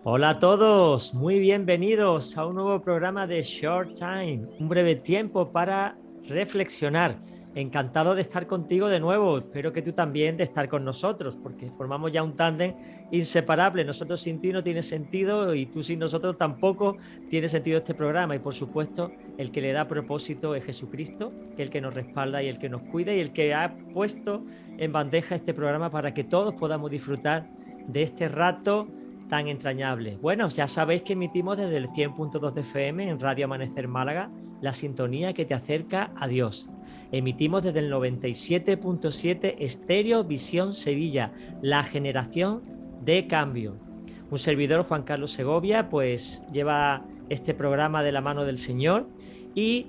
Hola a todos, muy bienvenidos a un nuevo programa de Short Time, un breve tiempo para reflexionar. Encantado de estar contigo de nuevo, espero que tú también de estar con nosotros, porque formamos ya un tándem inseparable. Nosotros sin ti no tiene sentido y tú sin nosotros tampoco tiene sentido este programa. Y por supuesto, el que le da propósito es Jesucristo, que es el que nos respalda y el que nos cuida y el que ha puesto en bandeja este programa para que todos podamos disfrutar de este rato tan entrañable. Bueno, ya sabéis que emitimos desde el 100.2 de FM en Radio Amanecer Málaga, la sintonía que te acerca a Dios. Emitimos desde el 97.7 Estéreo Visión Sevilla, la generación de cambio. Un servidor, Juan Carlos Segovia, pues lleva este programa de la mano del Señor y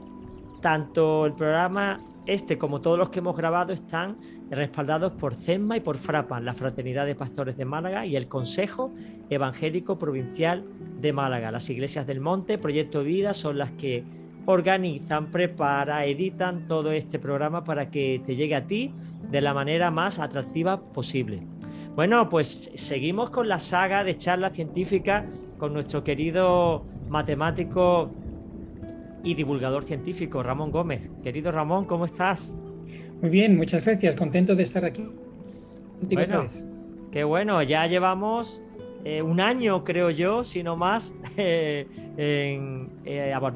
tanto el programa este como todos los que hemos grabado están respaldados por CESMA y por FRAPAN, la Fraternidad de Pastores de Málaga, y el Consejo Evangélico Provincial de Málaga. Las Iglesias del Monte, Proyecto Vida, son las que organizan, preparan, editan todo este programa para que te llegue a ti de la manera más atractiva posible. Bueno, pues seguimos con la saga de charlas científicas con nuestro querido matemático y divulgador científico Ramón Gómez. Querido Ramón, ¿cómo estás? Muy bien, muchas gracias. Contento de estar aquí contigo otra Bueno, vez. qué bueno, ya llevamos un año, creo yo, si no más,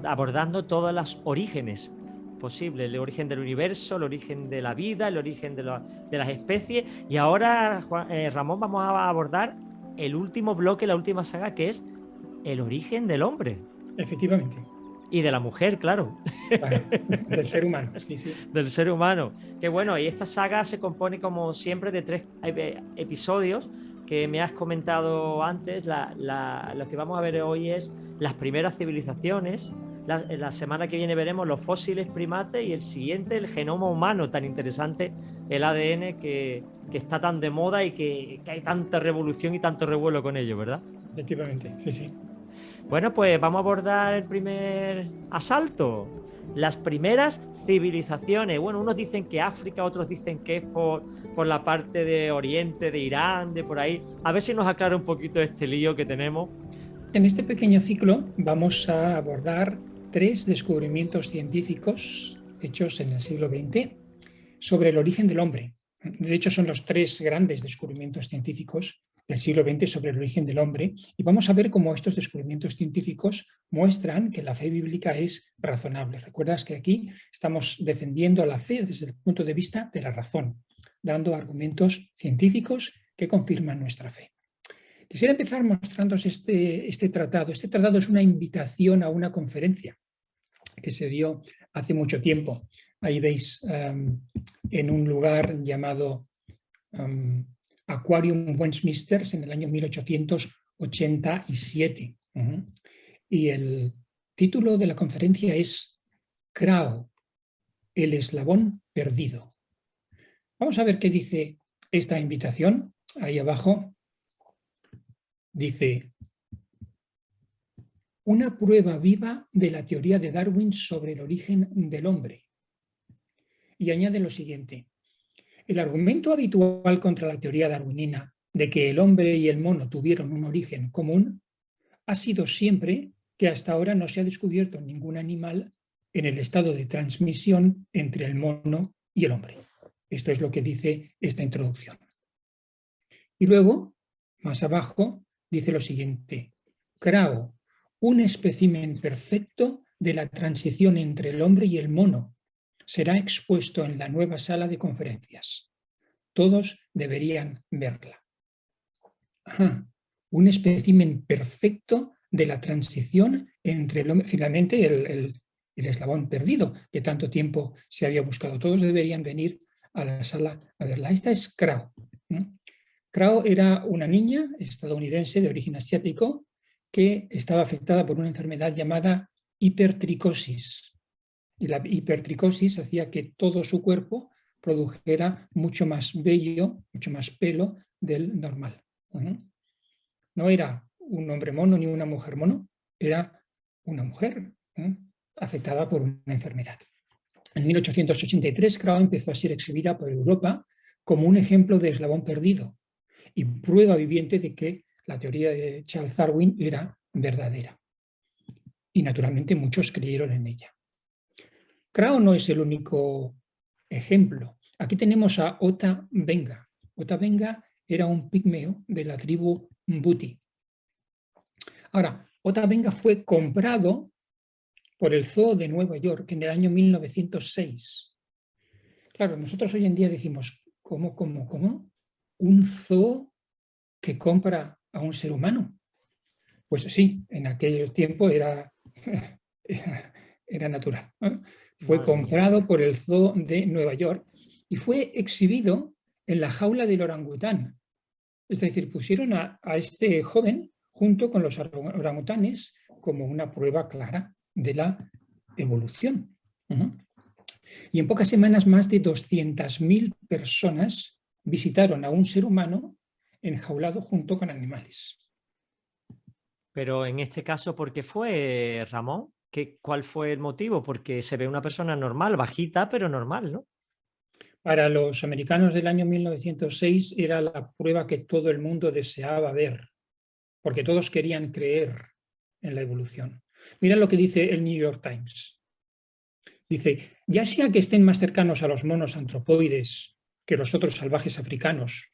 abordando todos los orígenes posibles, el origen del universo, el origen de la vida, el origen de las especies. Y ahora, Ramón, vamos a abordar el último bloque, la última saga, que es el origen del hombre Efectivamente, y de la mujer, claro. claro, del ser humano, sí, sí. Del ser humano. Que bueno, y esta saga se compone como siempre de tres episodios que me has comentado antes. Lo que vamos a ver hoy es las primeras civilizaciones. La semana que viene veremos los fósiles primates y el siguiente el genoma humano, tan interesante, el ADN que está tan de moda y que hay tanta revolución y tanto revuelo con ello, ¿verdad? Efectivamente, sí, sí. Bueno, pues vamos a abordar el primer asalto. Las primeras civilizaciones. Bueno, unos dicen que África, otros dicen que es por la parte de Oriente, de Irán, de por ahí. A ver si nos aclara un poquito este lío que tenemos. En este pequeño ciclo vamos a abordar tres descubrimientos científicos hechos en el siglo XX sobre el origen del hombre. De hecho, son los tres grandes descubrimientos científicos del siglo XX sobre el origen del hombre, y vamos a ver cómo estos descubrimientos científicos muestran que la fe bíblica es razonable. Recuerdas que aquí estamos defendiendo la fe desde el punto de vista de la razón, dando argumentos científicos que confirman nuestra fe. Quisiera empezar mostrándoos este tratado. Este tratado es una invitación a una conferencia que se dio hace mucho tiempo. Ahí veis en un lugar llamado Aquarium Westminster en el año 1887. Y el título de la conferencia es Krao, el eslabón perdido. Vamos a ver qué dice esta invitación. Ahí abajo dice: una prueba viva de la teoría de Darwin sobre el origen del hombre. Y añade lo siguiente: el argumento habitual contra la teoría darwinina de que el hombre y el mono tuvieron un origen común ha sido siempre que hasta ahora no se ha descubierto ningún animal en el estado de transmisión entre el mono y el hombre. Esto es lo que dice esta introducción. Y luego, más abajo, dice lo siguiente: Krao, un espécimen perfecto de la transición entre el hombre y el mono, será expuesto en la nueva sala de conferencias. Todos deberían verla. Ajá. Un espécimen perfecto de la transición entre el hombre, finalmente el eslabón perdido que tanto tiempo se había buscado. Todos deberían venir a la sala a verla. Esta es Krao. Krao era una niña estadounidense de origen asiático que estaba afectada por una enfermedad llamada hipertricosis. Y la hipertricosis hacía que todo su cuerpo produjera mucho más vello, mucho más pelo del normal. No era un hombre mono ni una mujer mono, era una mujer afectada por una enfermedad. En 1883, Krao empezó a ser exhibida por Europa como un ejemplo de eslabón perdido y prueba viviente de que la teoría de Charles Darwin era verdadera. Y naturalmente muchos creyeron en ella. Krauss no es el único ejemplo. Aquí tenemos a Ota Benga. Ota Benga era un pigmeo de la tribu Mbuti. Ahora, Ota Benga fue comprado por el Zoo de Nueva York en el año 1906. Claro, nosotros hoy en día decimos, ¿cómo? ¿Un zoo que compra a un ser humano? Pues sí, en aquel tiempo era natural, ¿no? Fue comprado por el Zoo de Nueva York y fue exhibido en la jaula del orangután. Es decir, pusieron a este joven junto con los orangutanes como una prueba clara de la evolución. Y en pocas semanas más de 200.000 personas visitaron a un ser humano enjaulado junto con animales. Pero en este caso, ¿por qué fue, Ramón? ¿Cuál fue el motivo? Porque se ve una persona normal, bajita, pero normal, ¿no? Para los americanos del año 1906 era la prueba que todo el mundo deseaba ver, porque todos querían creer en la evolución. Mira lo que dice el New York Times. Dice, ya sea que estén más cercanos a los monos antropoides que los otros salvajes africanos,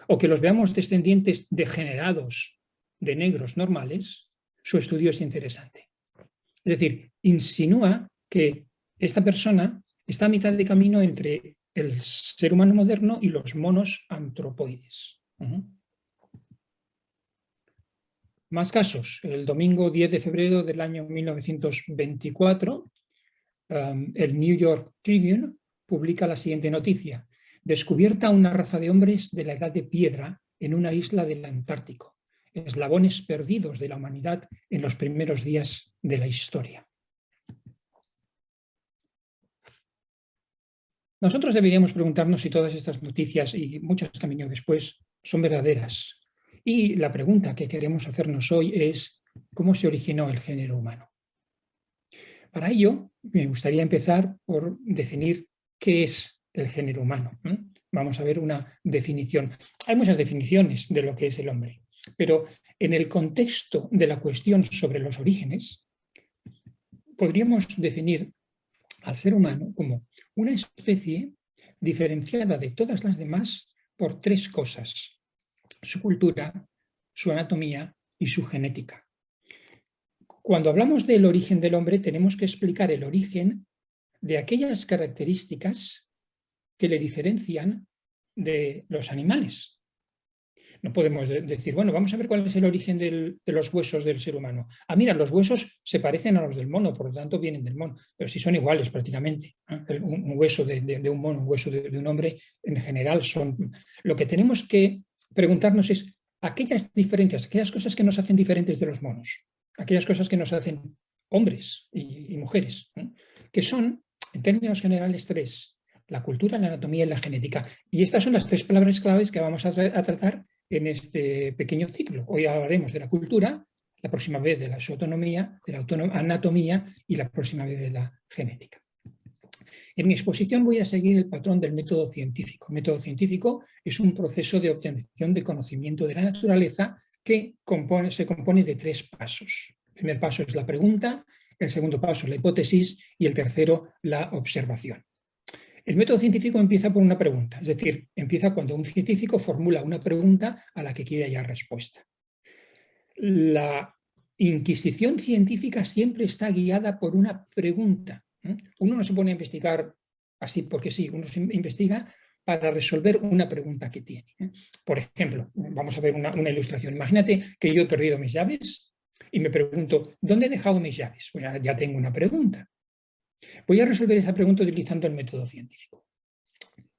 o que los veamos descendientes degenerados de negros normales, su estudio es interesante. Es decir, insinúa que esta persona está a mitad de camino entre el ser humano moderno y los monos antropoides. Más casos. El domingo 10 de febrero del año 1924, el New York Tribune publica la siguiente noticia. Descubierta una raza de hombres de la edad de piedra en una isla del Antártico. Eslabones perdidos de la humanidad en los primeros días de la historia. Nosotros deberíamos preguntarnos si todas estas noticias, y muchas que han venido después, son verdaderas. Y la pregunta que queremos hacernos hoy es, ¿cómo se originó el género humano? Para ello, me gustaría empezar por definir qué es el género humano. Vamos a ver una definición. Hay muchas definiciones de lo que es el hombre, pero en el contexto de la cuestión sobre los orígenes, podríamos definir al ser humano como una especie diferenciada de todas las demás por tres cosas: su cultura, su anatomía y su genética. Cuando hablamos del origen del hombre, tenemos que explicar el origen de aquellas características que le diferencian de los animales. No podemos decir, bueno, vamos a ver cuál es el origen de los huesos del ser humano. Ah, mira, los huesos se parecen a los del mono, por lo tanto vienen del mono, pero sí son iguales prácticamente. Un hueso de un mono, un hueso de un hombre, en general son... Lo que tenemos que preguntarnos es aquellas diferencias, aquellas cosas que nos hacen diferentes de los monos, aquellas cosas que nos hacen hombres y mujeres, que son, en términos generales, tres: la cultura, la anatomía y la genética. Y estas son las tres palabras claves que vamos a tratar en este pequeño ciclo. Hoy hablaremos de la cultura, la próxima vez de la autonomía, de la anatomía y la próxima vez de la genética. En mi exposición voy a seguir el patrón del método científico. El método científico es un proceso de obtención de conocimiento de la naturaleza que se compone de tres pasos. El primer paso es la pregunta, el segundo paso es la hipótesis y el tercero la observación. El método científico empieza por una pregunta, es decir, empieza cuando un científico formula una pregunta a la que quiere hallar respuesta. La inquisición científica siempre está guiada por una pregunta. Uno no se pone a investigar así porque sí, uno se investiga para resolver una pregunta que tiene. Por ejemplo, vamos a ver una ilustración. Imagínate que yo he perdido mis llaves y me pregunto, ¿dónde he dejado mis llaves? Pues ya tengo una pregunta. Voy a resolver esa pregunta utilizando el método científico.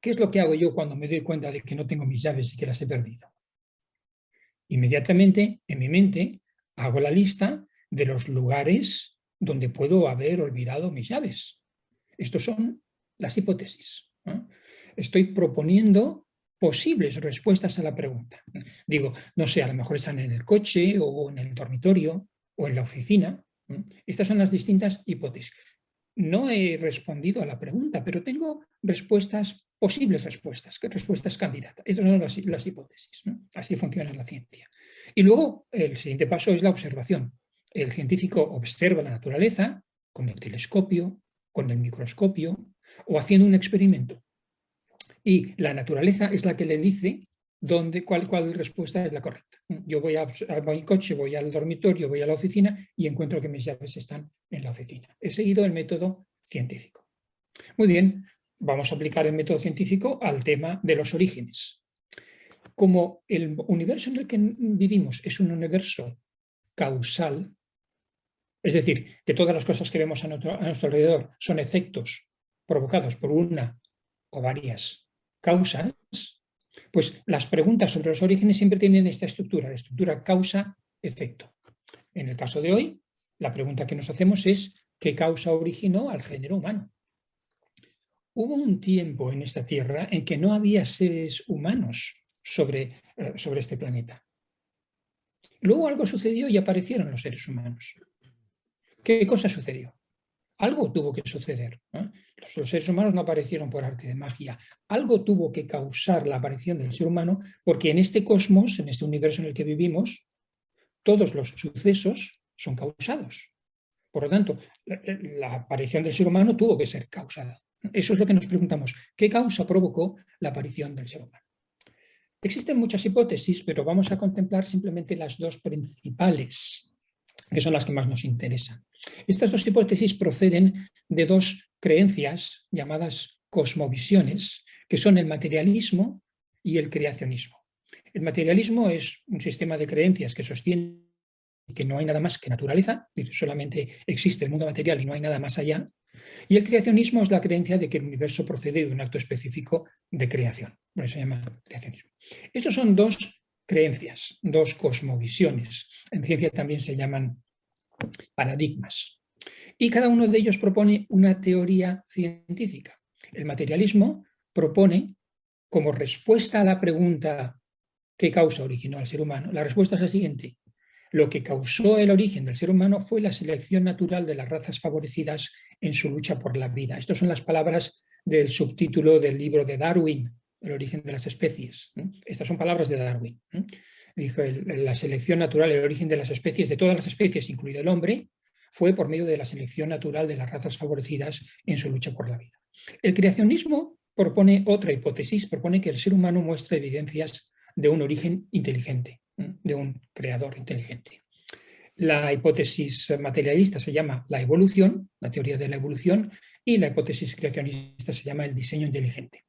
¿Qué es lo que hago yo cuando me doy cuenta de que no tengo mis llaves y que las he perdido? Inmediatamente, en mi mente, hago la lista de los lugares donde puedo haber olvidado mis llaves. Estos son las hipótesis. Estoy proponiendo posibles respuestas a la pregunta. Digo, no sé, a lo mejor están en el coche o en el dormitorio o en la oficina. Estas son las distintas hipótesis. No he respondido a la pregunta, pero tengo respuestas posibles respuestas, respuestas candidatas. Estas son las hipótesis, ¿no? Así funciona la ciencia. Y luego el siguiente paso es la observación. El científico observa la naturaleza con el telescopio, con el microscopio o haciendo un experimento. Y la naturaleza es la que le dice cuál respuesta es la correcta. Yo voy a mi coche, voy al dormitorio, voy a la oficina y encuentro que mis llaves están en la oficina. He seguido el método científico. Muy bien, vamos a aplicar el método científico al tema de los orígenes. Como el universo en el que vivimos es un universo causal, es decir, que todas las cosas que vemos a nuestro alrededor son efectos provocados por una o varias causas, pues las preguntas sobre los orígenes siempre tienen esta estructura, la estructura causa-efecto. En el caso de hoy, la pregunta que nos hacemos es ¿qué causa originó al género humano? Hubo un tiempo en esta Tierra en que no había seres humanos sobre este planeta. Luego algo sucedió y aparecieron los seres humanos. ¿Qué cosa sucedió? Algo tuvo que suceder, ¿no? Los seres humanos no aparecieron por arte de magia. Algo tuvo que causar la aparición del ser humano, porque en este cosmos, en este universo en el que vivimos, todos los sucesos son causados. Por lo tanto, la aparición del ser humano tuvo que ser causada. Eso es lo que nos preguntamos. ¿Qué causa provocó la aparición del ser humano? Existen muchas hipótesis, pero vamos a contemplar simplemente las dos principales, que son las que más nos interesan. Estas dos hipótesis proceden de dos creencias llamadas cosmovisiones, que son el materialismo y el creacionismo. El materialismo es un sistema de creencias que sostiene que no hay nada más que naturaleza, solamente existe el mundo material y no hay nada más allá. Y el creacionismo es la creencia de que el universo procede de un acto específico de creación. Por eso se llama creacionismo. Estos son dos creencias, dos cosmovisiones. En ciencia también se llaman paradigmas. Y cada uno de ellos propone una teoría científica. El materialismo propone, como respuesta a la pregunta ¿qué causa originó al ser humano? La respuesta es la siguiente. Lo que causó el origen del ser humano fue la selección natural de las razas favorecidas en su lucha por la vida. Estas son las palabras del subtítulo del libro de Darwin, El origen de las especies. Estas son palabras de Darwin. Dijo, la selección natural, el origen de las especies, de todas las especies, incluido el hombre, fue por medio de la selección natural de las razas favorecidas en su lucha por la vida. El creacionismo propone otra hipótesis, propone que el ser humano muestra evidencias de un origen inteligente, de un creador inteligente. La hipótesis materialista se llama la evolución, la teoría de la evolución, y la hipótesis creacionista se llama el diseño inteligente.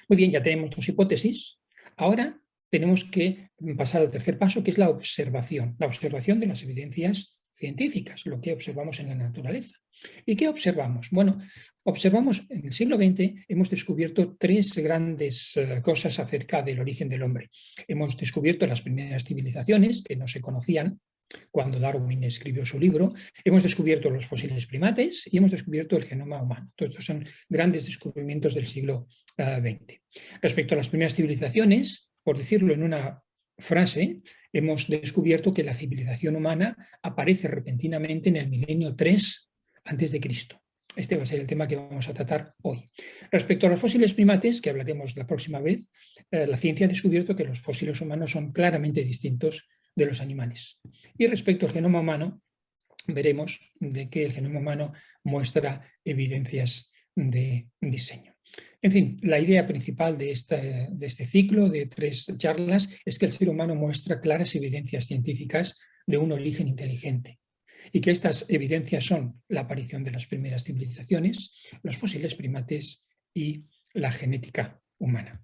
Muy bien, ya tenemos dos hipótesis. Ahora tenemos que pasar al tercer paso, que es la observación de las evidencias científicas, lo que observamos en la naturaleza. ¿Y qué observamos? Bueno, observamos en el siglo XX, hemos descubierto tres grandes cosas acerca del origen del hombre. Hemos descubierto las primeras civilizaciones que no se conocían cuando Darwin escribió su libro, hemos descubierto los fósiles primates y hemos descubierto el genoma humano. Todos estos son grandes descubrimientos del siglo XX. Respecto a las primeras civilizaciones, por decirlo en una frase, hemos descubierto que la civilización humana aparece repentinamente en el milenio 3 a.C. Este va a ser el tema que vamos a tratar hoy. Respecto a los fósiles primates, que hablaremos la próxima vez, la ciencia ha descubierto que los fósiles humanos son claramente distintos de los animales. Y respecto al genoma humano, veremos de que el genoma humano muestra evidencias de diseño. En fin, la idea principal de este ciclo de 3 charlas es que el ser humano muestra claras evidencias científicas de un origen inteligente y que estas evidencias son la aparición de las primeras civilizaciones, los fósiles primates y la genética humana.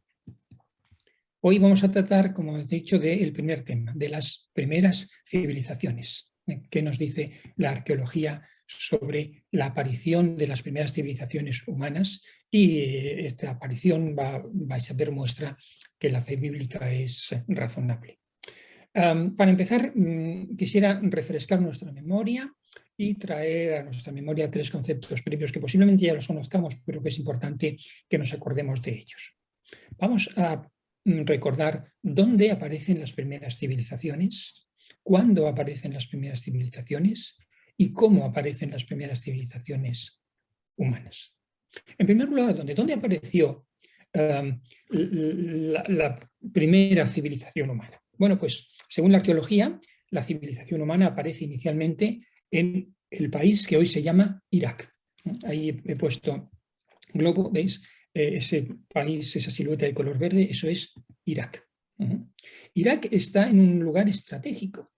Hoy vamos a tratar, como he dicho, del primer tema, de las primeras civilizaciones. ¿Qué nos dice la arqueología sobre la aparición de las primeras civilizaciones humanas? Y esta aparición vais a ver muestra que la fe bíblica es razonable. Para empezar, quisiera refrescar nuestra memoria y traer a nuestra memoria 3 conceptos previos que posiblemente ya los conozcamos, pero que es importante que nos acordemos de ellos. Vamos a recordar dónde aparecen las primeras civilizaciones, cuándo aparecen las primeras civilizaciones y cómo aparecen las primeras civilizaciones humanas. En primer lugar, ¿dónde apareció la primera civilización humana? Bueno, pues según la arqueología, la civilización humana aparece inicialmente en el país que hoy se llama Irak. Ahí he puesto globo, ¿veis? Ese país, esa silueta de color verde, eso es Irak. Irak está en un lugar estratégico,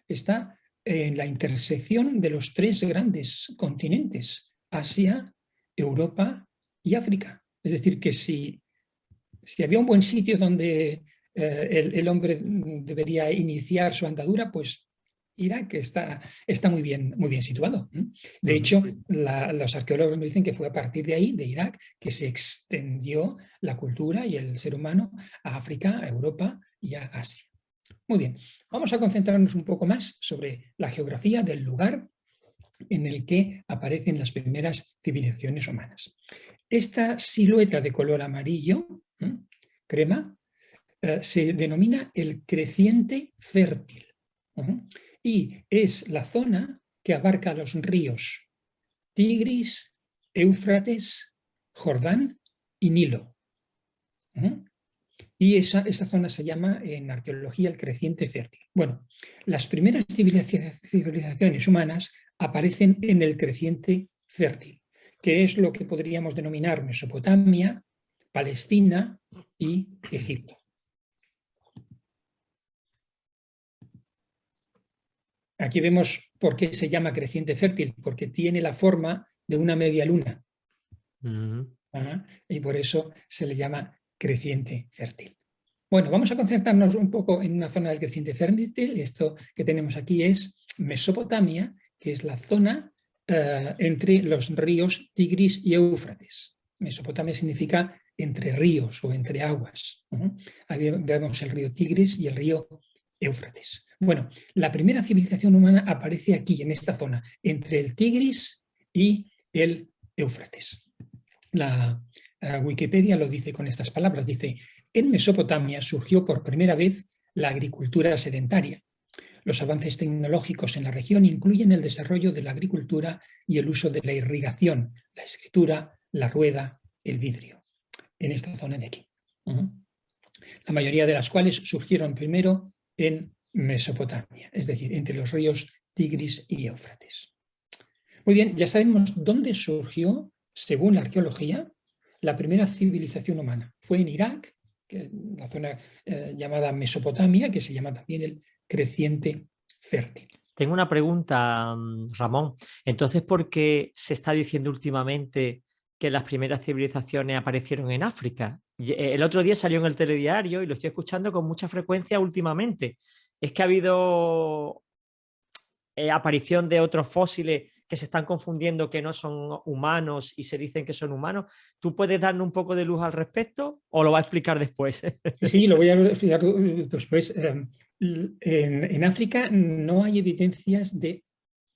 está en la intersección de los tres grandes continentes, Asia, Europa y África. Es decir, que si había un buen sitio donde el hombre debería iniciar su andadura, pues Irak está muy bien situado. De hecho, los arqueólogos nos dicen que fue a partir de ahí, de Irak, que se extendió la cultura y el ser humano a África, a Europa y a Asia. Muy bien, vamos a concentrarnos un poco más sobre la geografía del lugar en el que aparecen las primeras civilizaciones humanas. Esta silueta de color amarillo, crema, se denomina el creciente fértil. Y es la zona que abarca los ríos Tigris, Éufrates, Jordán y Nilo. Y esa zona se llama en arqueología el creciente fértil. Bueno, las primeras civilizaciones humanas aparecen en el creciente fértil, que es lo que podríamos denominar Mesopotamia, Palestina y Egipto. Aquí vemos por qué se llama creciente fértil, porque tiene la forma de una media luna. Y por eso se le llama creciente fértil. Bueno, vamos a concentrarnos un poco en una zona del creciente fértil. Esto que tenemos aquí es Mesopotamia, que es la zona entre los ríos Tigris y Éufrates. Mesopotamia significa entre ríos o entre aguas. Ahí vemos el río Tigris y el río Éufrates. Bueno, la primera civilización humana aparece aquí, en esta zona, entre el Tigris y el Éufrates. La Wikipedia lo dice con estas palabras, dice: en Mesopotamia surgió por primera vez la agricultura sedentaria. Los avances tecnológicos en la región incluyen el desarrollo de la agricultura y el uso de la irrigación, la escritura, la rueda, el vidrio, en esta zona de aquí. La mayoría de las cuales surgieron primero en Mesopotamia, es decir, entre los ríos Tigris y Éufrates. Muy bien, ya sabemos dónde surgió, según la arqueología, la primera civilización humana. Fue en Irak, que la zona llamada Mesopotamia, que se llama también el creciente fértil. Tengo una pregunta, Ramón. Entonces, ¿por qué se está diciendo últimamente que las primeras civilizaciones aparecieron en África? El otro día salió en el telediario y lo estoy escuchando con mucha frecuencia últimamente. ¿Es que ha habido aparición de otros fósiles que se están confundiendo, que no son humanos y se dicen que son humanos? ¿Tú puedes darnos un poco de luz al respecto o lo va a explicar después? Sí, lo voy a explicar después. En África no hay evidencias de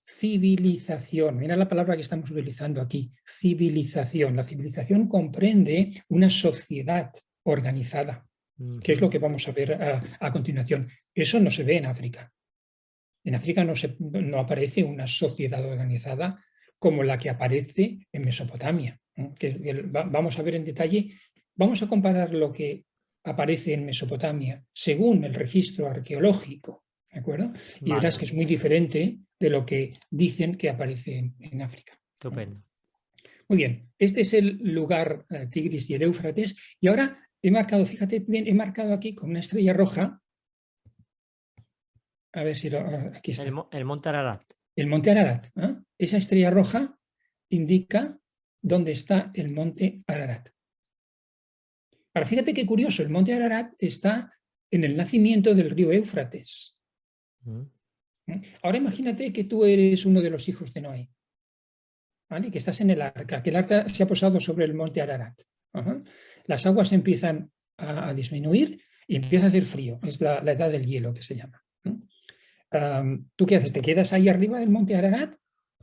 civilización. Mira la palabra que estamos utilizando aquí, civilización. La civilización comprende una sociedad organizada, que es lo que vamos a ver a continuación. Eso no se ve en África. En África no aparece una sociedad organizada como la que aparece en Mesopotamia. Vamos a ver en detalle, vamos a comparar lo que aparece en Mesopotamia según el registro arqueológico, ¿de acuerdo? Y verás que es muy diferente de lo que dicen que aparece en África. Estupendo. Muy bien, este es el lugar Tigris y el Éufrates, y ahora he marcado, fíjate bien, he marcado aquí con una estrella roja. A ver si aquí está. El monte Ararat. El monte Ararat. Esa estrella roja indica dónde está el monte Ararat. Ahora, fíjate qué curioso, el monte Ararat está en el nacimiento del río Éufrates. Ahora imagínate que tú eres uno de los hijos de Noé, ¿vale? Que estás en el arca, que el arca se ha posado sobre el monte Ararat. Las aguas empiezan a disminuir y empieza a hacer frío. Es la edad del hielo que se llama. ¿Tú qué haces? ¿Te quedas ahí arriba del monte Ararat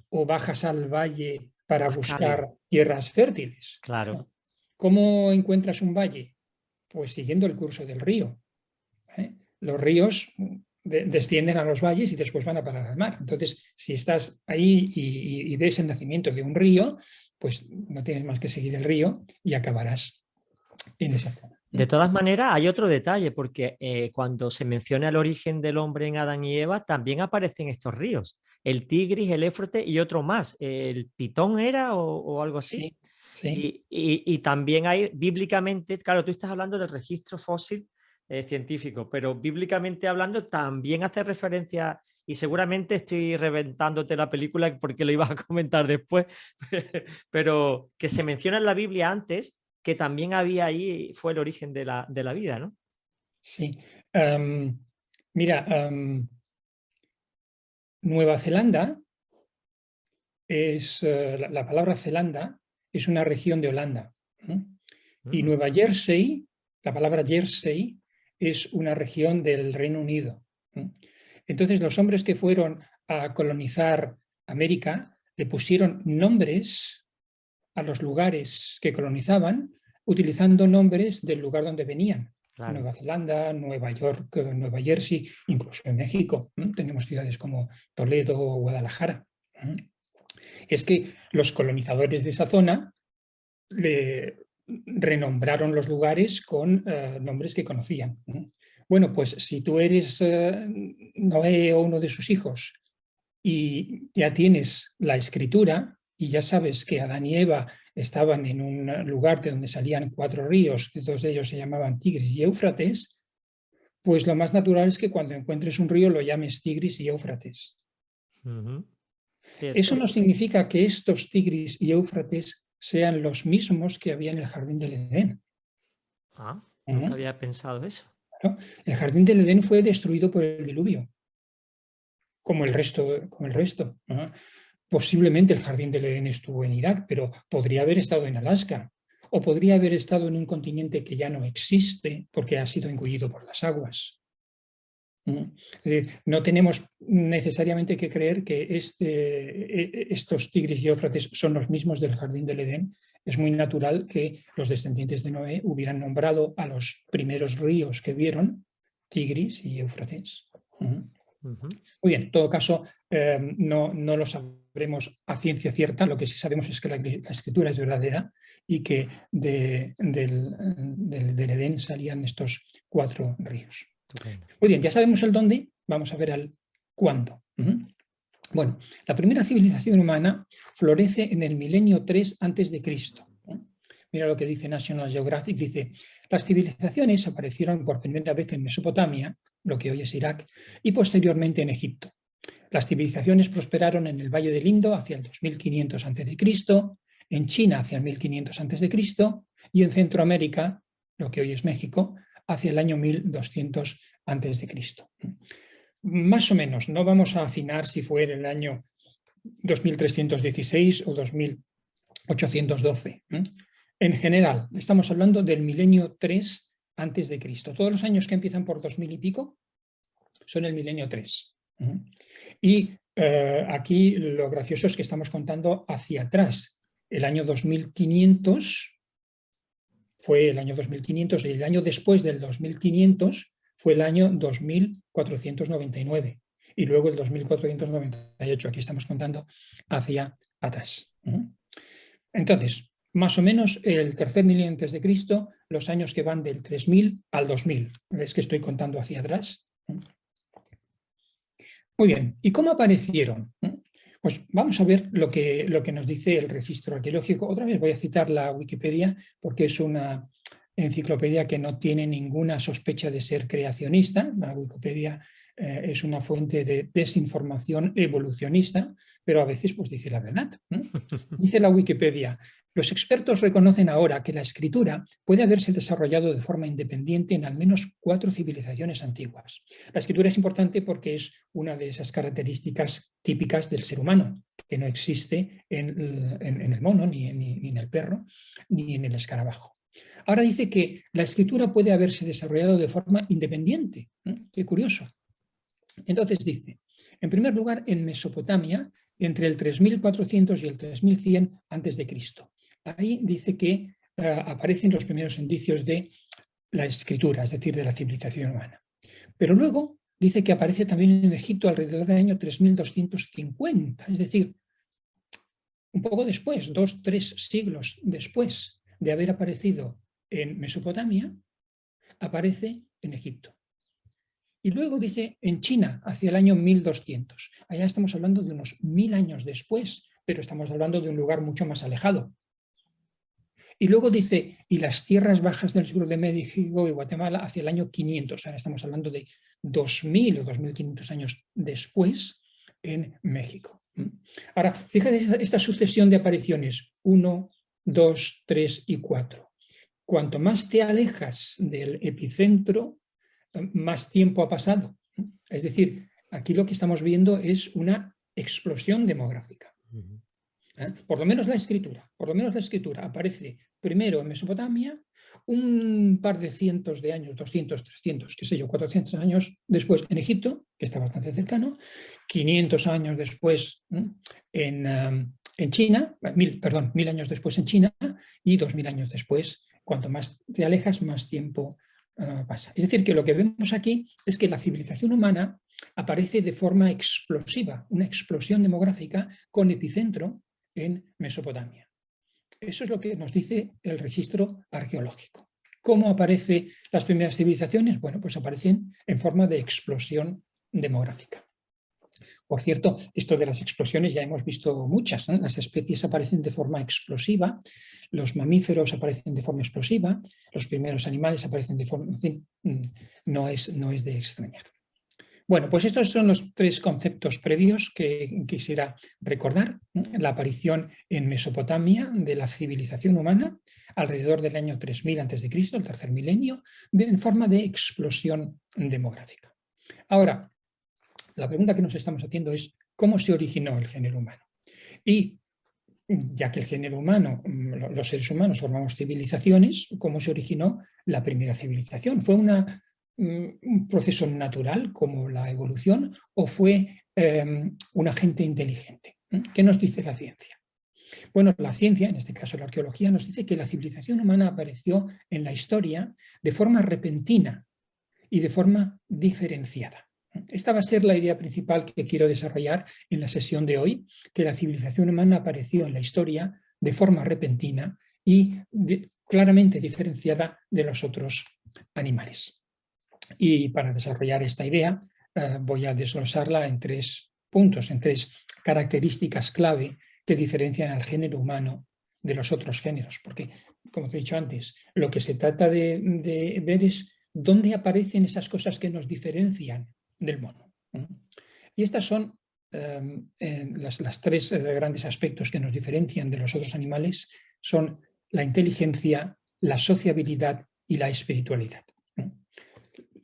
o bajas al valle para buscar tierras fértiles? Claro. ¿Cómo encuentras un valle? Pues siguiendo el curso del río. Los ríos descienden a los valles y después van a parar al mar. Entonces, si estás ahí y ves el nacimiento de un río, pues no tienes más que seguir el río y acabarás en esa zona. De todas maneras, hay otro detalle, porque cuando se menciona el origen del hombre en Adán y Eva, también aparecen estos ríos, el Tigris, el Éufrates y otro más. ¿El Pitón era o algo así? Sí, sí, Y también hay bíblicamente, claro, tú estás hablando del registro fósil científico, pero bíblicamente hablando también hace referencia, y seguramente estoy reventándote la película porque lo ibas a comentar después, pero que se menciona en la Biblia antes que también había ahí, fue el origen de la vida, ¿no? sí. Mira, Nueva Zelanda es, la palabra Zelanda es una región de Holanda. Y Mm, Nueva Jersey, la palabra Jersey, es una región del Reino Unido. Entonces, los hombres que fueron a colonizar América le pusieron nombres a los lugares que colonizaban, utilizando nombres del lugar donde venían. claro. Nueva Zelanda, Nueva York, Nueva Jersey, incluso en México. Tenemos ciudades como Toledo o Guadalajara. Es que los colonizadores de esa zona le renombraron los lugares con nombres que conocían. Bueno, pues si tú eres Noé o uno de sus hijos y ya tienes la escritura y ya sabes que Adán y Eva estaban en un lugar de donde salían 4 ríos, dos de ellos se llamaban Tigris y Éufrates, pues lo más natural es que cuando encuentres un río lo llames Tigris y Éufrates. Ujú, Eso cierto. no significa que estos Tigris y Éufrates sean los mismos que había en el jardín del Edén. Ah, nunca ¿No? había pensado eso. Claro. El jardín del Edén fue destruido por el diluvio, como el resto. Como el resto, ¿no? Posiblemente el jardín del Edén estuvo en Irak, pero podría haber estado en Alaska o podría haber estado en un continente que ya no existe porque ha sido engullido por las aguas. No tenemos necesariamente que creer que estos Tigris y Éufrates son los mismos del jardín del Edén. Es muy natural que los descendientes de Noé hubieran nombrado a los primeros ríos que vieron Tigris y Éufrates. Ujú. Muy bien, en todo caso, no lo sabremos a ciencia cierta. Lo que sí sabemos es que la escritura es verdadera y que del Edén salían estos 4 ríos. Estupendo. Muy bien, ya sabemos el dónde, vamos a ver al cuándo. Bueno, la primera civilización humana florece en el milenio 3 antes de Cristo. Mira lo que dice National Geographic, dice, las civilizaciones aparecieron por primera vez en Mesopotamia, lo que hoy es Irak, y posteriormente en Egipto. Las civilizaciones prosperaron en el Valle del Indo hacia el 2500 a.C., en China hacia el 1500 a.C. y en Centroamérica, lo que hoy es México, hacia el año 1200 a.C. Más o menos, no vamos a afinar si fue en el año 2316 o 2812. En general, estamos hablando del milenio 3 antes de Cristo. Todos los años que empiezan por 2000 y pico son el milenio 3. Y aquí lo gracioso es que estamos contando hacia atrás. El año 2500 fue el año 2500 y el año después del 2500 fue el año 2499 y luego el 2498. Aquí estamos contando hacia atrás. Entonces, más o menos el tercer milenio antes de Cristo, los años que van del 3000 al 2000. ¿Ves que estoy contando hacia atrás? Muy bien, ¿y cómo aparecieron? Pues vamos a ver lo que nos dice el registro arqueológico. Otra vez voy a citar la Wikipedia porque es una enciclopedia que no tiene ninguna sospecha de ser creacionista. La Wikipedia es una fuente de desinformación evolucionista, pero a veces pues dice la verdad. Dice la Wikipedia, los expertos reconocen ahora que la escritura puede haberse desarrollado de forma independiente en al menos 4 civilizaciones antiguas. La escritura es importante porque es una de esas características típicas del ser humano, que no existe en el mono, ni en el perro, ni en el escarabajo. Ahora dice que la escritura puede haberse desarrollado de forma independiente. Qué curioso. Entonces dice, en primer lugar, en Mesopotamia, entre el 3400 y el 3100 a.C. Ahí dice que aparecen los primeros indicios de la escritura, es decir, de la civilización humana. Pero luego dice que aparece también en Egipto alrededor del año 3250, es decir, un poco después, 2-3 siglos después de haber aparecido en Mesopotamia, aparece en Egipto. Y luego dice en China, hacia el año 1200. Allá estamos hablando de unos 1000 años después, pero estamos hablando de un lugar mucho más alejado. Y luego dice, y las tierras bajas del sur de México y Guatemala hacia el año 500. Ahora estamos hablando de 2000 o 2500 años después en México. Ahora, fíjate esta sucesión de apariciones, 1, 2, 3 y 4. Cuanto más te alejas del epicentro, más tiempo ha pasado. Es decir, aquí lo que estamos viendo es una explosión demográfica. Por lo menos la escritura aparece primero en Mesopotamia, un par de cientos de años, 200, 300, qué sé yo, 400 años después en Egipto, que está bastante cercano, 500 años después en China, 1000 años después en China y 2000 años después. Cuanto más te alejas, más tiempo pasa. Es decir, que lo que vemos aquí es que la civilización humana aparece de forma explosiva, una explosión demográfica con epicentro en Mesopotamia. Eso es lo que nos dice el registro arqueológico. ¿Cómo aparecen las primeras civilizaciones? Bueno, pues aparecen en forma de explosión demográfica. Por cierto, esto de las explosiones ya hemos visto muchas, ¿no? Las especies aparecen de forma explosiva, los mamíferos aparecen de forma explosiva, los primeros animales aparecen de forma... En fin, no es de extrañar. Bueno, pues estos son los tres conceptos previos que quisiera recordar. La aparición en Mesopotamia de la civilización humana alrededor del año 3000 a.C., el tercer milenio, en forma de explosión demográfica. Ahora, la pregunta que nos estamos haciendo es ¿cómo se originó el género humano? Y ya que el género humano, los seres humanos formamos civilizaciones, ¿cómo se originó la primera civilización? ¿Fue un proceso natural como la evolución o fue un agente inteligente? ¿Qué nos dice la ciencia? Bueno, la ciencia, en este caso la arqueología, nos dice que la civilización humana apareció en la historia de forma repentina y de forma diferenciada. Esta va a ser la idea principal que quiero desarrollar en la sesión de hoy, que la civilización humana apareció en la historia de forma repentina y claramente diferenciada de los otros animales. Y para desarrollar esta idea voy a desglosarla en 3 puntos, en 3 características clave que diferencian al género humano de los otros géneros. Porque, como te he dicho antes, lo que se trata de ver es dónde aparecen esas cosas que nos diferencian del mono. Y estas son las 3 grandes aspectos que nos diferencian de los otros animales, son la inteligencia, la sociabilidad y la espiritualidad.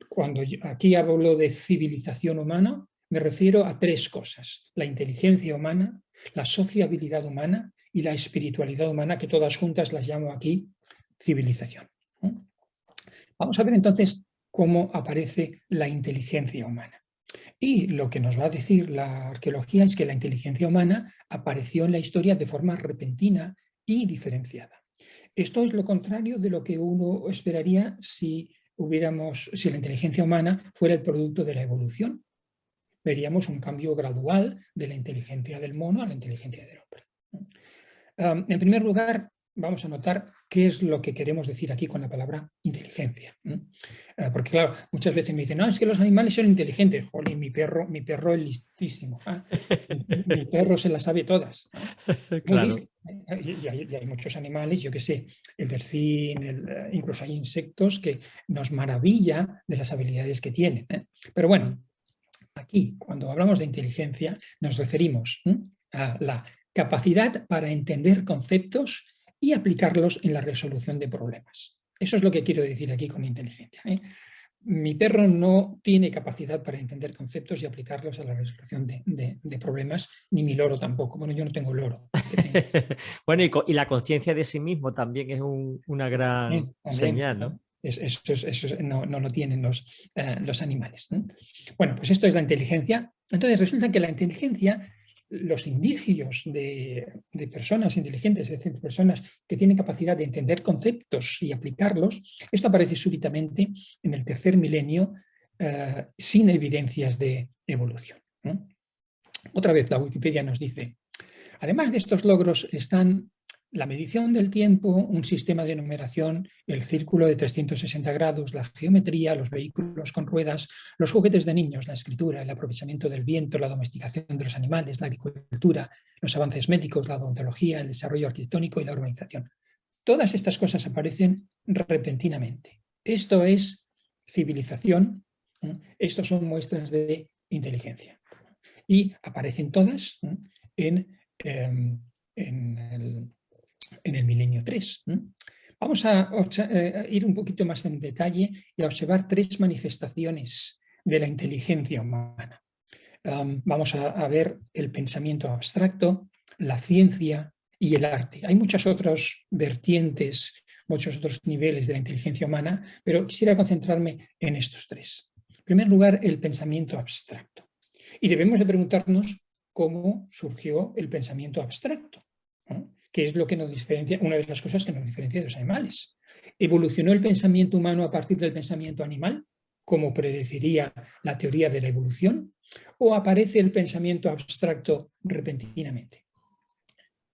Cuando aquí hablo de civilización humana, me refiero a 3 cosas: la inteligencia humana, la sociabilidad humana y la espiritualidad humana, que todas juntas las llamo aquí civilización. Vamos a ver entonces cómo aparece la inteligencia humana. Y lo que nos va a decir la arqueología es que la inteligencia humana apareció en la historia de forma repentina y diferenciada. Esto es lo contrario de lo que uno esperaría si la inteligencia humana fuera el producto de la evolución. Veríamos un cambio gradual de la inteligencia del mono a la inteligencia del hombre. En primer lugar, vamos a notar qué es lo que queremos decir aquí con la palabra inteligencia. Porque claro, muchas veces me dicen, no, es que los animales son inteligentes. Jolín, mi perro es listísimo. Mi perro se las sabe todas. Claro. Y hay muchos animales, yo qué sé, el delfín, incluso hay insectos que nos maravilla de las habilidades que tienen. Pero bueno, aquí, cuando hablamos de inteligencia, nos referimos a la capacidad para entender conceptos y aplicarlos en la resolución de problemas. Eso es lo que quiero decir aquí con inteligencia. Mi perro no tiene capacidad para entender conceptos y aplicarlos a la resolución de problemas, ni mi loro tampoco. Bueno, yo no tengo loro. Bueno, y la conciencia de sí mismo también es una gran señal, ¿no? Eso no lo tienen los animales. Bueno, pues esto es la inteligencia. Entonces resulta que la inteligencia, los indicios de personas inteligentes, es decir, personas que tienen capacidad de entender conceptos y aplicarlos, esto aparece súbitamente en el tercer milenio sin evidencias de evolución. Otra vez la Wikipedia nos dice, además de estos logros están la medición del tiempo, un sistema de numeración, el círculo de 360 grados, la geometría, los vehículos con ruedas, los juguetes de niños, la escritura, el aprovechamiento del viento, la domesticación de los animales, la agricultura, los avances médicos, la odontología, el desarrollo arquitectónico y la urbanización. Todas estas cosas aparecen repentinamente. Esto es civilización, estos son muestras de inteligencia. Y aparecen todas en el milenio 3. Vamos a ir un poquito más en detalle y a observar 3 manifestaciones de la inteligencia humana. Vamos a ver el pensamiento abstracto, la ciencia y el arte. Hay muchas otras vertientes, muchos otros niveles de la inteligencia humana, pero quisiera concentrarme en estos 3. En primer lugar, el pensamiento abstracto. Y debemos de preguntarnos cómo surgió el pensamiento abstracto, ¿no? Que es lo que nos diferencia, una de las cosas que nos diferencia de los animales. ¿Evolucionó el pensamiento humano a partir del pensamiento animal, como predeciría la teoría de la evolución? ¿O aparece el pensamiento abstracto repentinamente?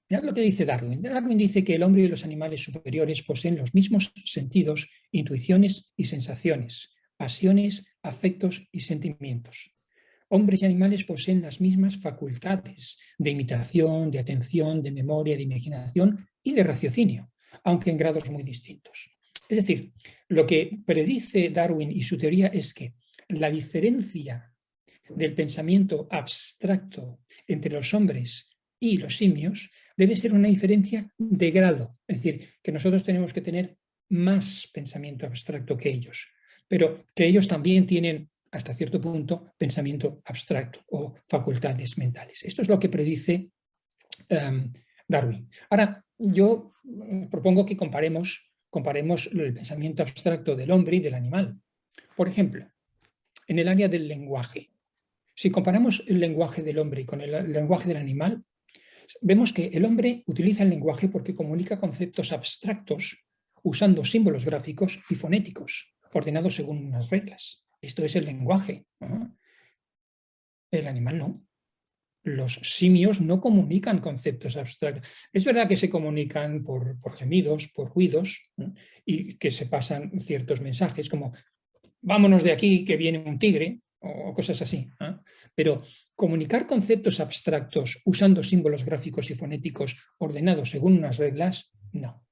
Mirad lo que dice Darwin. Darwin dice que el hombre y los animales superiores poseen los mismos sentidos, intuiciones y sensaciones, pasiones, afectos y sentimientos. Hombres y animales poseen las mismas facultades de imitación, de atención, de memoria, de imaginación y de raciocinio, aunque en grados muy distintos. Es decir, lo que predice Darwin y su teoría es que la diferencia del pensamiento abstracto entre los hombres y los simios debe ser una diferencia de grado, es decir, que nosotros tenemos que tener más pensamiento abstracto que ellos, pero que ellos también tienen hasta cierto punto pensamiento abstracto o facultades mentales. Esto es lo que predice Darwin. Ahora, yo propongo que comparemos el pensamiento abstracto del hombre y del animal. Por ejemplo, en el área del lenguaje. Si comparamos el lenguaje del hombre con el lenguaje del animal, vemos que el hombre utiliza el lenguaje porque comunica conceptos abstractos usando símbolos gráficos y fonéticos, ordenados según unas reglas. Esto es el lenguaje. El animal no. Los simios no comunican conceptos abstractos. Es verdad que se comunican por gemidos, por ruidos, y que se pasan ciertos mensajes como vámonos de aquí que viene un tigre o cosas así. Pero comunicar conceptos abstractos usando símbolos gráficos y fonéticos ordenados según unas reglas, no.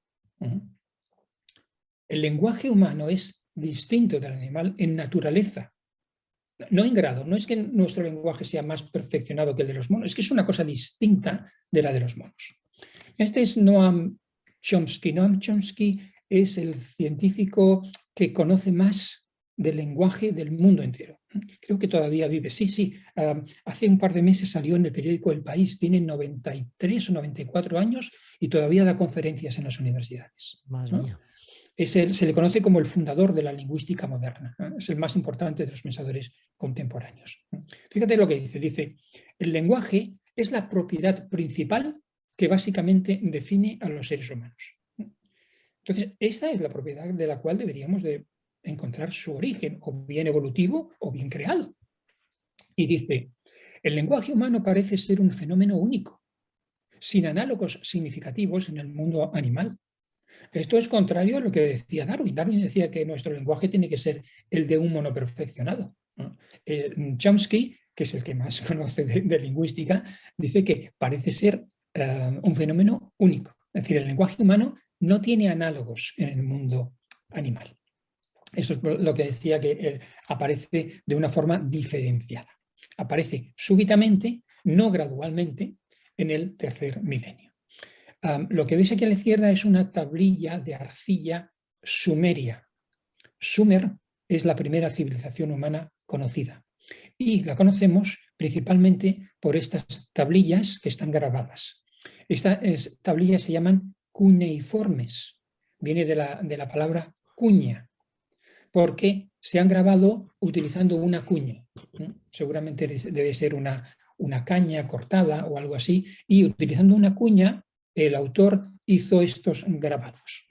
El lenguaje humano es distinto del animal en naturaleza, no en grado. No es que nuestro lenguaje sea más perfeccionado que el de los monos, es que es una cosa distinta de la de los monos. Este es Noam Chomsky. Noam Chomsky es el científico que conoce más del lenguaje del mundo entero. Creo que todavía vive. Sí. Hace un par de meses salió en el periódico El País. Tiene 93 o 94 años y todavía da conferencias en las universidades. Madre mía. Se le conoce como el fundador de la lingüística moderna. Es el más importante de los pensadores contemporáneos. Fíjate lo que dice. Dice, el lenguaje es la propiedad principal que básicamente define a los seres humanos. Entonces, esta es la propiedad de la cual deberíamos de encontrar su origen, o bien evolutivo o bien creado. Y dice, el lenguaje humano parece ser un fenómeno único, sin análogos significativos en el mundo animal. Esto es contrario a lo que decía Darwin. Darwin decía que nuestro lenguaje tiene que ser el de un mono perfeccionado. Chomsky, que es el que más conoce de lingüística, dice que parece ser un fenómeno único. Es decir, el lenguaje humano no tiene análogos en el mundo animal. Eso es lo que decía, que aparece de una forma diferenciada. Aparece súbitamente, no gradualmente, en el tercer milenio. Lo que veis aquí a la izquierda es una tablilla de arcilla sumeria. Sumer es la primera civilización humana conocida y la conocemos principalmente por estas tablillas que están grabadas. Estas tablillas se llaman cuneiformes, viene de la palabra cuña, porque se han grabado utilizando una cuña. Seguramente debe ser una caña cortada o algo así, y utilizando una cuña el autor hizo estos grabados.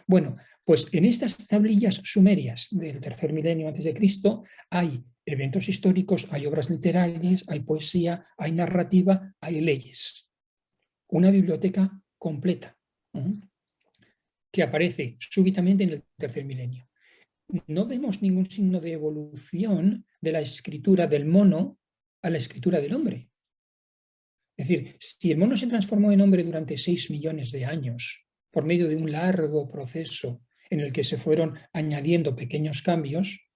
Bueno, pues en estas tablillas sumerias del tercer milenio antes de Cristo hay eventos históricos, hay obras literarias, hay poesía, hay narrativa, hay leyes. Una biblioteca completa. que aparece súbitamente en el tercer milenio. No vemos ningún signo de evolución de la escritura del mono a la escritura del hombre. Es decir, si el mono se transformó en hombre durante 6 millones de años, por medio de un largo proceso en el que se fueron añadiendo pequeños cambios,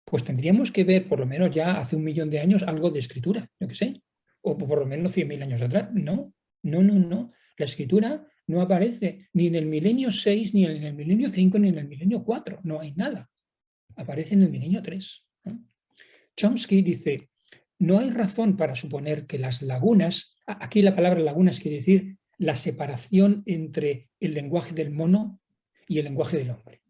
pues tendríamos que ver, por lo menos ya hace 1 millón de años, algo de escritura, yo qué sé, o por lo menos 100.000 años atrás. No. La escritura no aparece ni en el milenio 6, ni en el milenio 5, ni en el milenio 4. No hay nada. Aparece en el milenio 3. Chomsky dice, no hay razón para suponer que las lagunas, aquí la palabra lagunas quiere decir la separación entre el lenguaje del mono y el lenguaje del hombre.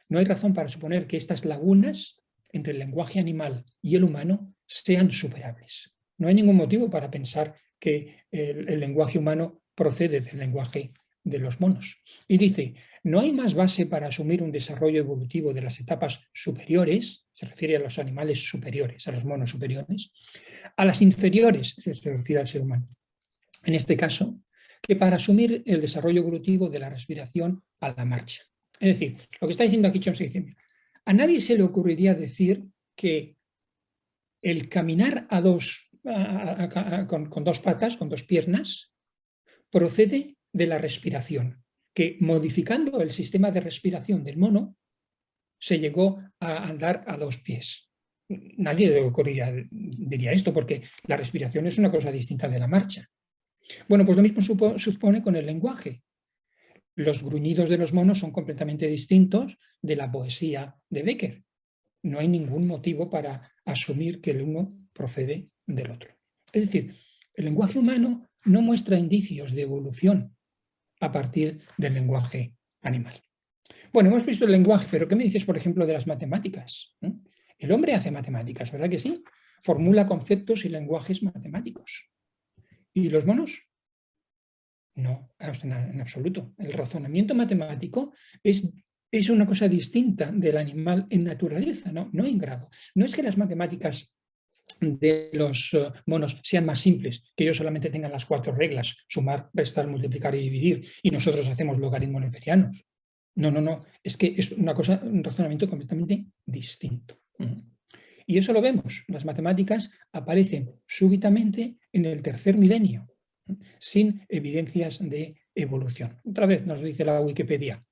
No hay razón para suponer que estas lagunas entre el lenguaje animal y el humano sean superables. No hay ningún motivo para pensar que el lenguaje humano procede del lenguaje de los monos. Y dice, no hay más base para asumir un desarrollo evolutivo de las etapas superiores, se refiere a los animales superiores, a los monos superiores, a las inferiores, se refiere al ser humano. En este caso, que para asumir el desarrollo evolutivo de la respiración a la marcha. Es decir, lo que está diciendo aquí Chomsky dice, a nadie se le ocurriría decir que el caminar con dos patas, con dos piernas, procede de la respiración, que modificando el sistema de respiración del mono, se llegó a andar a 2 pies. Nadie le ocurriría, diría esto, porque la respiración es una cosa distinta de la marcha. Bueno, pues lo mismo supone con el lenguaje. Los gruñidos de los monos son completamente distintos de la poesía de Becker. No hay ningún motivo para asumir que el uno procede del otro. Es decir, el lenguaje humano no muestra indicios de evolución a partir del lenguaje animal. Bueno, hemos visto el lenguaje, pero ¿qué me dices, por ejemplo, de las matemáticas? El hombre hace matemáticas, ¿verdad que sí? Formula conceptos y lenguajes matemáticos. ¿Y los monos? No, en absoluto. El razonamiento matemático es una cosa distinta del animal en naturaleza, no en grado. No es que las matemáticas de los monos sean más simples, que ellos solamente tengan las 4 reglas, sumar, restar, multiplicar y dividir, y nosotros hacemos logaritmos neperianos. No, es que es un razonamiento completamente distinto. Y eso lo vemos, las matemáticas aparecen súbitamente en el tercer milenio, sin evidencias de evolución. Otra vez nos dice la Wikipedia.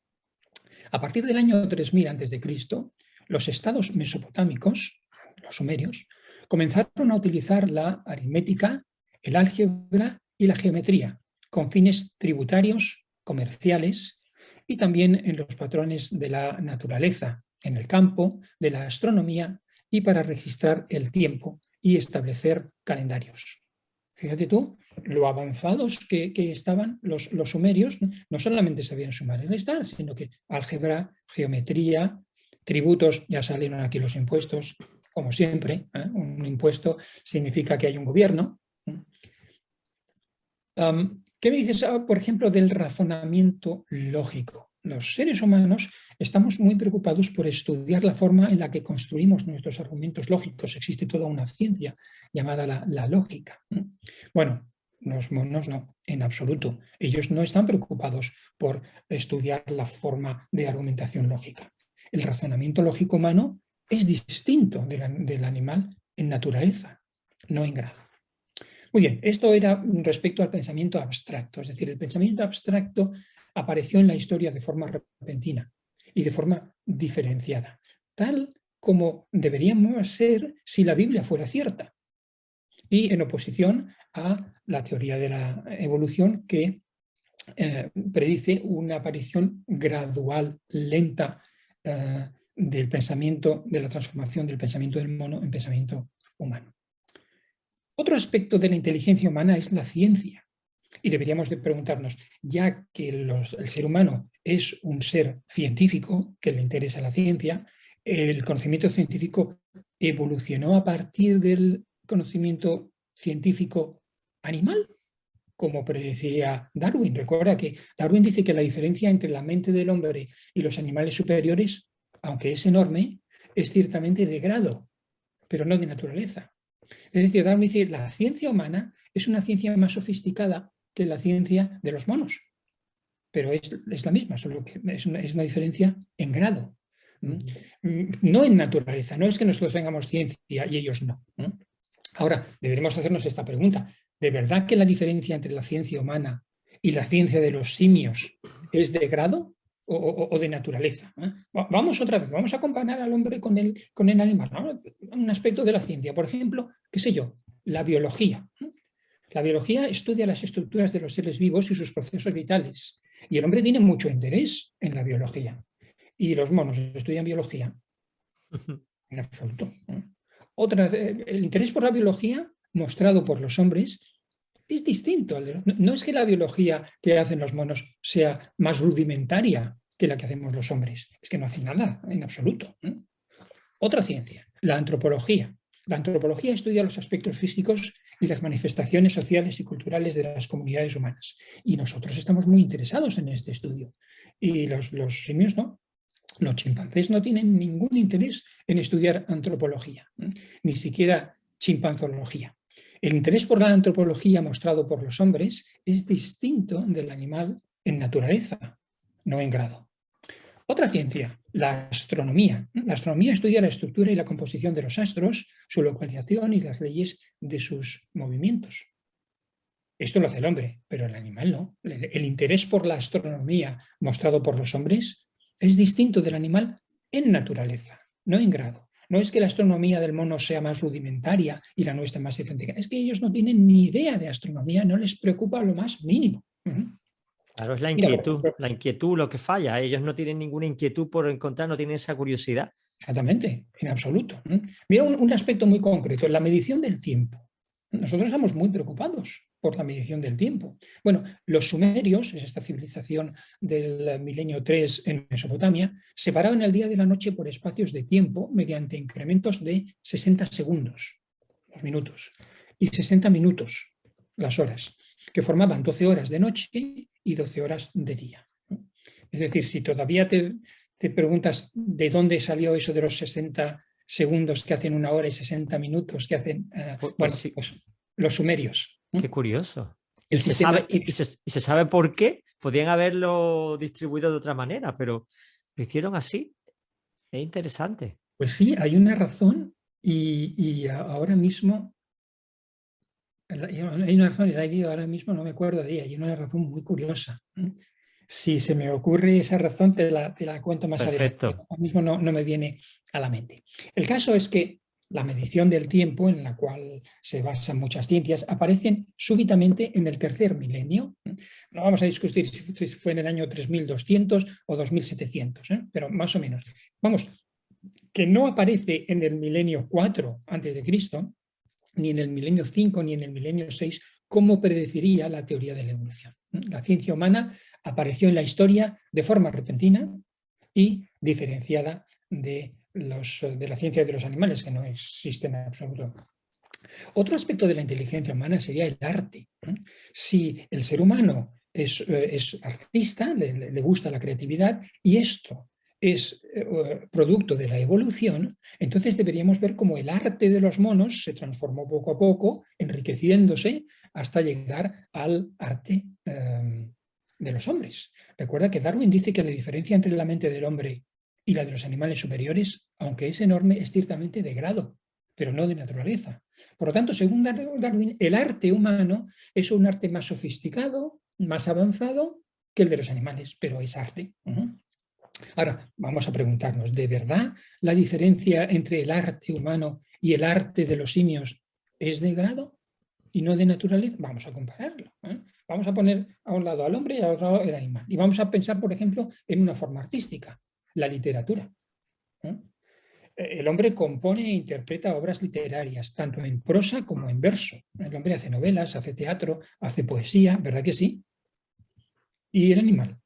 A partir del año 3000 a.C., los estados mesopotámicos, los sumerios, comenzaron a utilizar la aritmética, el álgebra y la geometría con fines tributarios, comerciales y también en los patrones de la naturaleza, en el campo de la astronomía y para registrar el tiempo y establecer calendarios. Fíjate tú, lo avanzados que estaban los sumerios, no solamente sabían sumar y restar, sino que álgebra, geometría, tributos, ya salieron aquí los impuestos, como siempre, un impuesto significa que hay un gobierno. ¿Qué me dices, por ejemplo, del razonamiento lógico? Los seres humanos estamos muy preocupados por estudiar la forma en la que construimos nuestros argumentos lógicos. Existe toda una ciencia llamada la lógica. Bueno, los monos no, en absoluto. Ellos no están preocupados por estudiar la forma de argumentación lógica. El razonamiento lógico humano es distinto del animal en naturaleza, no en grado. Muy bien, esto era respecto al pensamiento abstracto, es decir, el pensamiento abstracto apareció en la historia de forma repentina y de forma diferenciada, tal como deberíamos ser si la Biblia fuera cierta, y en oposición a la teoría de la evolución que predice una aparición gradual, lenta, del pensamiento, de la transformación del pensamiento del mono en pensamiento humano. Otro aspecto de la inteligencia humana es la ciencia. Y deberíamos de preguntarnos, ya que el ser humano es un ser científico, que le interesa la ciencia, ¿el conocimiento científico evolucionó a partir del conocimiento científico animal? Como predecía Darwin. Recuerda que Darwin dice que la diferencia entre la mente del hombre y los animales superiores, aunque es enorme, es ciertamente de grado, pero no de naturaleza. Es decir, Darwin dice que la ciencia humana es una ciencia más sofisticada que la ciencia de los monos. pero es la misma, solo que es una diferencia en grado. No en naturaleza, no es que nosotros tengamos ciencia y ellos no. Ahora, deberemos hacernos esta pregunta. ¿De verdad que la diferencia entre la ciencia humana y la ciencia de los simios es de grado o de naturaleza? Vamos otra vez, vamos a comparar al hombre con el animal, ¿no? Un aspecto de la ciencia, por ejemplo, qué sé yo, la biología. La biología estudia las estructuras de los seres vivos y sus procesos vitales. Y el hombre tiene mucho interés en la biología. Y los monos estudian biología. En absoluto. El interés por la biología mostrado por los hombres es distinto. No es que la biología que hacen los monos sea más rudimentaria que la que hacemos los hombres. Es que no hacen nada, en absoluto. Otra ciencia, la antropología. La antropología estudia los aspectos físicos y las manifestaciones sociales y culturales de las comunidades humanas. Y nosotros estamos muy interesados en este estudio. Y los simios no. Los chimpancés no tienen ningún interés en estudiar antropología, ni siquiera chimpanzología. El interés por la antropología mostrado por los hombres es distinto del animal en naturaleza, no en grado. Otra ciencia, la astronomía. La astronomía estudia la estructura y la composición de los astros, su localización y las leyes de sus movimientos. Esto lo hace el hombre, pero el animal no. El interés por la astronomía mostrado por los hombres es distinto del animal en naturaleza, no en grado. No es que la astronomía del mono sea más rudimentaria y la nuestra más científica, es que ellos no tienen ni idea de astronomía, no les preocupa lo más mínimo. Claro, es Mira, la inquietud lo que falla. Ellos no tienen ninguna inquietud por encontrar, no tienen esa curiosidad. exactamente, en absoluto. Mira un aspecto muy concreto, la medición del tiempo. Nosotros estamos muy preocupados por la medición del tiempo. Bueno, los sumerios, es esta civilización del milenio 3 en Mesopotamia, separaban el día de la noche por espacios de tiempo mediante incrementos de 60 segundos, los minutos, y 60 minutos, las horas, que formaban 12 horas de noche y 12 horas de día. Es decir, si todavía te preguntas de dónde salió eso de los 60 segundos que hacen una hora y 60 minutos que hacen, Sí. pues los sumerios. Qué curioso. El sistema... Y se sabe por qué. Podrían haberlo distribuido de otra manera, pero lo hicieron así. Es interesante. Pues sí, hay una razón y ahora mismo, hay una razón, y la he leído ahora mismo, no me acuerdo de ella, hay una razón muy curiosa. Si se me ocurre esa razón, te la cuento más Perfecto. adelante. Ahora mismo no me viene a la mente. El caso es que la medición del tiempo, en la cual se basan muchas ciencias, aparecen súbitamente en el tercer milenio. No vamos a discutir si fue en el año 3200 o 2700, pero más o menos. Vamos, que no aparece en el milenio 4 antes de Cristo, ni en el milenio 5, ni en el milenio 6, como predeciría la teoría de la evolución. La ciencia humana apareció en la historia de forma repentina y diferenciada de la ciencia de los animales, que no existe en absoluto. Otro aspecto de la inteligencia humana sería el arte. Si el ser humano es artista, le gusta la creatividad, y esto es producto de la evolución, entonces deberíamos ver cómo el arte de los monos se transformó poco a poco, enriqueciéndose hasta llegar al arte de los hombres. Recuerda que Darwin dice que la diferencia entre la mente del hombre y la de los animales superiores, aunque es enorme, es ciertamente de grado, pero no de naturaleza. Por lo tanto, según Darwin, el arte humano es un arte más sofisticado, más avanzado que el de los animales, pero es arte. Ahora, vamos a preguntarnos, ¿de verdad la diferencia entre el arte humano y el arte de los simios es de grado y no de naturaleza? Vamos a compararlo. Vamos a poner a un lado al hombre y al otro lado el animal. Y vamos a pensar, por ejemplo, en una forma artística, la literatura. El hombre compone e interpreta obras literarias, tanto en prosa como en verso. El hombre hace novelas, hace teatro, hace poesía, ¿verdad que sí? ¿Y el animal?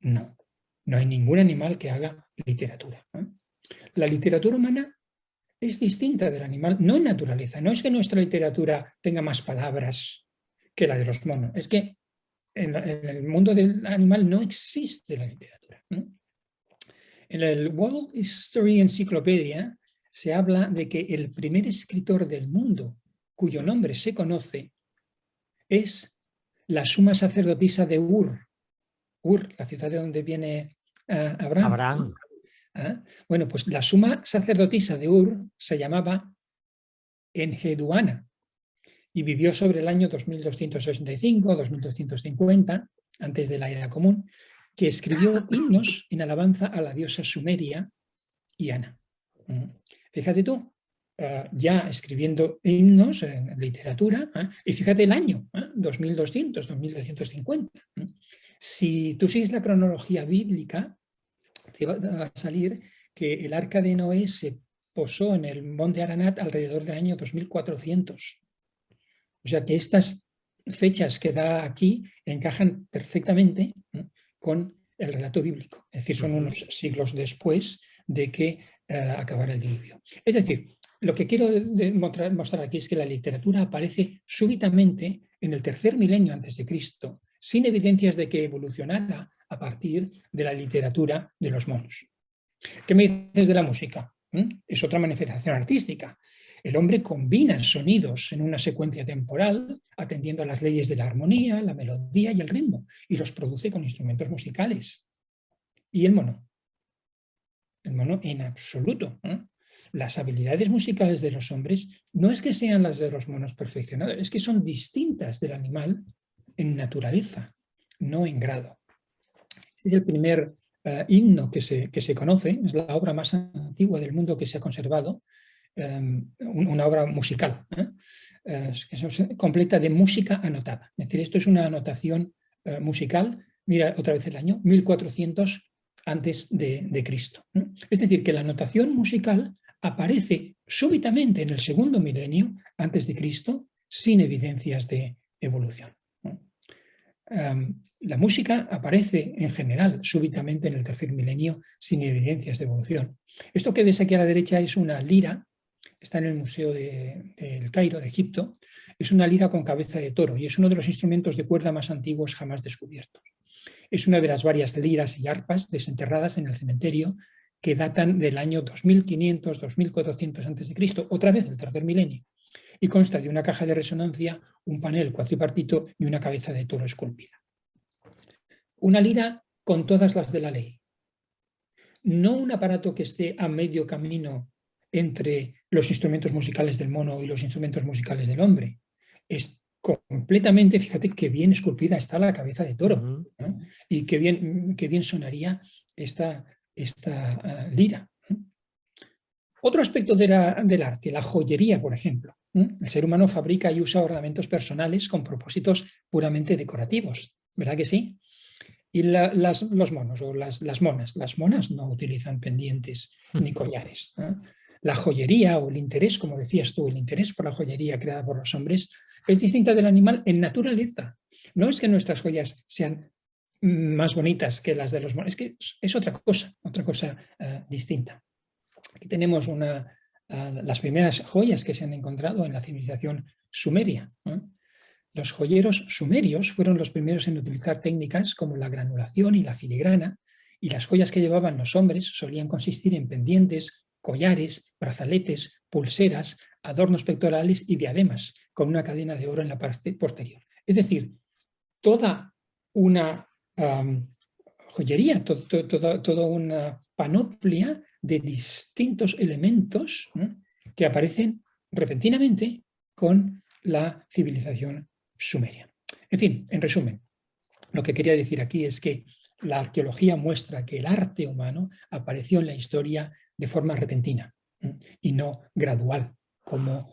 No. No hay ningún animal que haga literatura. La literatura humana es distinta del animal, no en naturaleza. No es que nuestra literatura tenga más palabras que la de los monos. Es que en el mundo del animal no existe la literatura. En el World History Encyclopedia se habla de que el primer escritor del mundo cuyo nombre se conoce es la suma sacerdotisa de Ur Ur, la ciudad de donde viene Abraham. Abraham. Bueno, pues la suma sacerdotisa de Ur se llamaba Enheduana y vivió sobre el año 2265, 2250, antes de la era común, que escribió himnos en alabanza a la diosa sumeria Iana. Fíjate tú, ya escribiendo himnos en literatura, y fíjate el año, 2200, 2250. Si tú sigues la cronología bíblica, te va a salir que el arca de Noé se posó en el monte Ararat alrededor del año 2400. O sea que estas fechas que da aquí encajan perfectamente con el relato bíblico. Es decir, son unos siglos después de que acabara el diluvio. Es decir, lo que quiero mostrar aquí es que la literatura aparece súbitamente en el tercer milenio antes de Cristo, sin evidencias de que evolucionara a partir de la literatura de los monos. ¿Qué me dices de la música? Es otra manifestación artística. El hombre combina sonidos en una secuencia temporal, atendiendo a las leyes de la armonía, la melodía y el ritmo, y los produce con instrumentos musicales. ¿Y el mono? El mono en absoluto. Las habilidades musicales de los hombres no es que sean las de los monos perfeccionados, es que son distintas del animal en naturaleza, no en grado. Este es el primer himno que se conoce, es la obra más antigua del mundo que se ha conservado, una obra musical, completa de música anotada. Es decir, esto es una anotación musical, mira otra vez el año, 1400 antes de Cristo. Es decir, que la anotación musical aparece súbitamente en el segundo milenio antes de Cristo, sin evidencias de evolución. La música aparece en general súbitamente en el tercer milenio sin evidencias de evolución. Esto que ves aquí a la derecha es una lira, está en el Museo del Cairo, de Egipto. Es una lira con cabeza de toro y es uno de los instrumentos de cuerda más antiguos jamás descubiertos. Es una de las varias liras y arpas desenterradas en el cementerio que datan del año 2500, 2400 a.C., otra vez del tercer milenio, y consta de una caja de resonancia, un panel cuatripartito y una cabeza de toro esculpida. Una lira con todas las de la ley. No un aparato que esté a medio camino entre los instrumentos musicales del mono y los instrumentos musicales del hombre. Es completamente, fíjate qué bien esculpida está la cabeza de toro, ¿no? Y qué bien sonaría esta lira. Otro aspecto del arte, la joyería, por ejemplo. El ser humano fabrica y usa ornamentos personales con propósitos puramente decorativos, ¿verdad que sí? Y los monos o las monas no utilizan pendientes ni collares. La joyería o el interés, como decías tú, el interés por la joyería creada por los hombres es distinta del animal en naturaleza. No es que nuestras joyas sean más bonitas que las de los monos, es que es otra cosa distinta. Aquí tenemos las primeras joyas que se han encontrado en la civilización sumeria. Los joyeros sumerios fueron los primeros en utilizar técnicas como la granulación y la filigrana, y las joyas que llevaban los hombres solían consistir en pendientes, collares, brazaletes, pulseras, adornos pectorales y diademas, con una cadena de oro en la parte posterior. Es decir, toda una joyería, toda una panoplia de distintos elementos que aparecen repentinamente con la civilización sumeria. En fin, en resumen, lo que quería decir aquí es que la arqueología muestra que el arte humano apareció en la historia de forma repentina y no gradual, como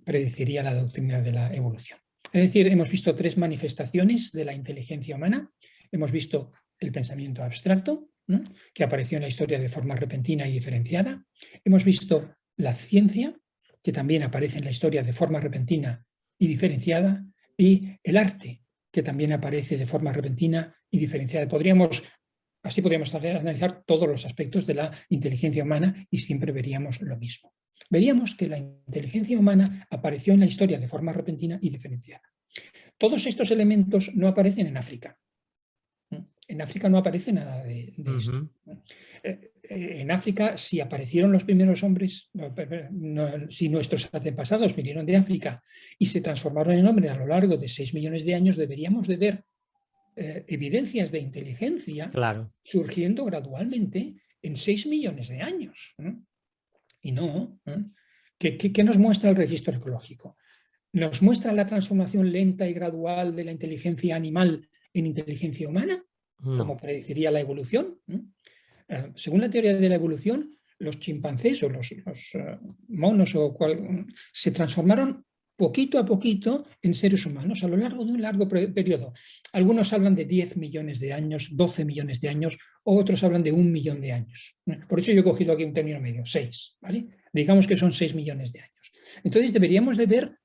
predeciría la doctrina de la evolución. Es decir, hemos visto tres manifestaciones de la inteligencia humana. Hemos visto el pensamiento abstracto, que apareció en la historia de forma repentina y diferenciada. Hemos visto la ciencia, que también aparece en la historia de forma repentina y diferenciada, y el arte, que también aparece de forma repentina y diferenciada. Así podríamos analizar todos los aspectos de la inteligencia humana y siempre veríamos lo mismo. Veríamos que la inteligencia humana apareció en la historia de forma repentina y diferenciada. Todos estos elementos no aparecen en África. En África no aparece nada de esto. En África, si aparecieron los primeros hombres, si nuestros antepasados vinieron de África y se transformaron en hombres a lo largo de 6 millones de años, deberíamos de ver evidencias de inteligencia Claro. surgiendo gradualmente en 6 millones de años. Y no. ¿Qué nos muestra el registro ecológico? ¿Nos muestra la transformación lenta y gradual de la inteligencia animal en inteligencia humana, como No. predeciría la evolución? Según la teoría de la evolución, los chimpancés o los monos se transformaron poquito a poquito en seres humanos a lo largo de un largo periodo. Algunos hablan de 10 millones de años, 12 millones de años, otros hablan de 1 millón de años. Por eso yo he cogido aquí un término medio, 6, ¿vale? Digamos que son 6 millones de años. Entonces deberíamos de ver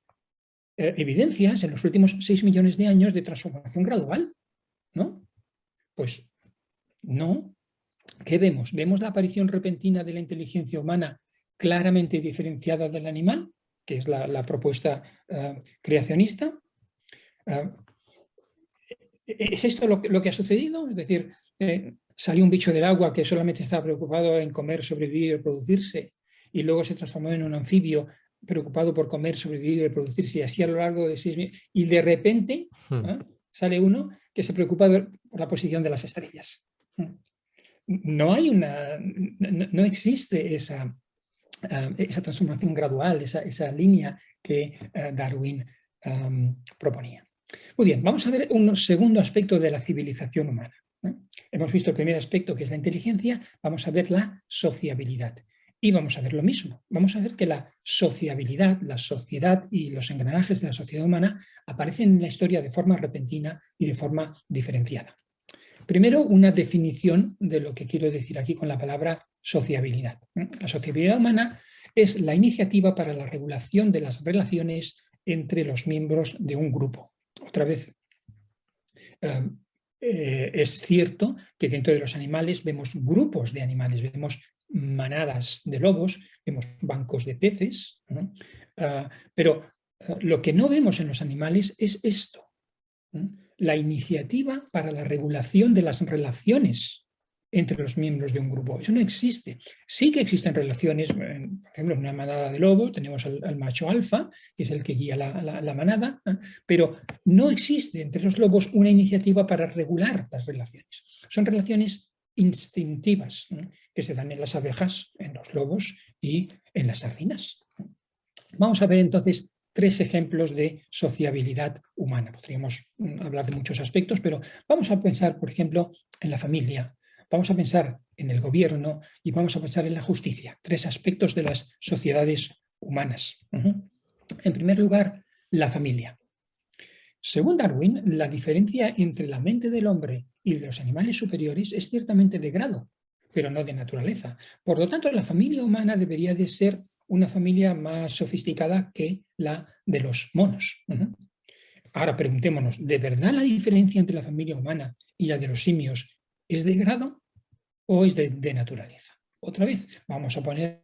evidencias en los últimos 6 millones de años de transformación gradual, ¿no? Pues no. ¿Qué vemos? ¿Vemos la aparición repentina de la inteligencia humana claramente diferenciada del animal, que es la propuesta creacionista? ¿Es esto lo que ha sucedido? Es decir, salió un bicho del agua que solamente estaba preocupado en comer, sobrevivir y reproducirse, y luego se transformó en un anfibio preocupado por comer, sobrevivir y reproducirse, y así a lo largo de 6 meses. Y de repente sale uno que se preocupa por la posición de las estrellas. No existe esa transformación gradual, esa línea que Darwin proponía. Muy bien, vamos a ver un segundo aspecto de la civilización humana. Hemos visto el primer aspecto, que es la inteligencia. Vamos a ver la sociabilidad. Y vamos a ver lo mismo. Vamos a ver que la sociabilidad, la sociedad y los engranajes de la sociedad humana aparecen en la historia de forma repentina y de forma diferenciada. Primero, una definición de lo que quiero decir aquí con la palabra sociabilidad. La sociabilidad humana es la iniciativa para la regulación de las relaciones entre los miembros de un grupo. Otra vez, es cierto que dentro de los animales vemos grupos de animales, vemos manadas de lobos, vemos bancos de peces, pero lo que no vemos en los animales es esto. La iniciativa para la regulación de las relaciones entre los miembros de un grupo. Eso no existe. Sí que existen relaciones, por ejemplo, en una manada de lobos tenemos al macho alfa, que es el que guía la manada, pero no existe entre los lobos una iniciativa para regular las relaciones. Son relaciones instintivas que se dan en las abejas, en los lobos y en las sardinas. Vamos a ver entonces 3 ejemplos de sociabilidad humana. Podríamos hablar de muchos aspectos, pero vamos a pensar, por ejemplo, en la familia, vamos a pensar en el gobierno y vamos a pensar en la justicia. 3 aspectos de las sociedades humanas. En primer lugar, la familia. Según Darwin, la diferencia entre la mente del hombre y de los animales superiores es ciertamente de grado, pero no de naturaleza. Por lo tanto, la familia humana debería de ser una familia más sofisticada que la de los monos. Ahora preguntémonos, ¿de verdad la diferencia entre la familia humana y la de los simios es de grado o es de naturaleza? Otra vez, vamos a poner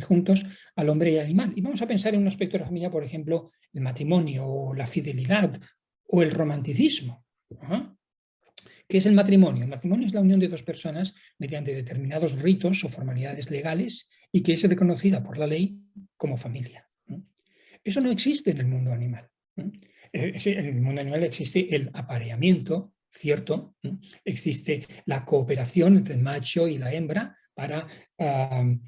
juntos al hombre y al animal y vamos a pensar en un aspecto de la familia, por ejemplo, el matrimonio o la fidelidad o el romanticismo. ¿Qué es el matrimonio? El matrimonio es la unión de 2 personas mediante determinados ritos o formalidades legales y que es reconocida por la ley como familia. Eso no existe en el mundo animal. En el mundo animal existe el apareamiento, ¿cierto? Existe la cooperación entre el macho y la hembra para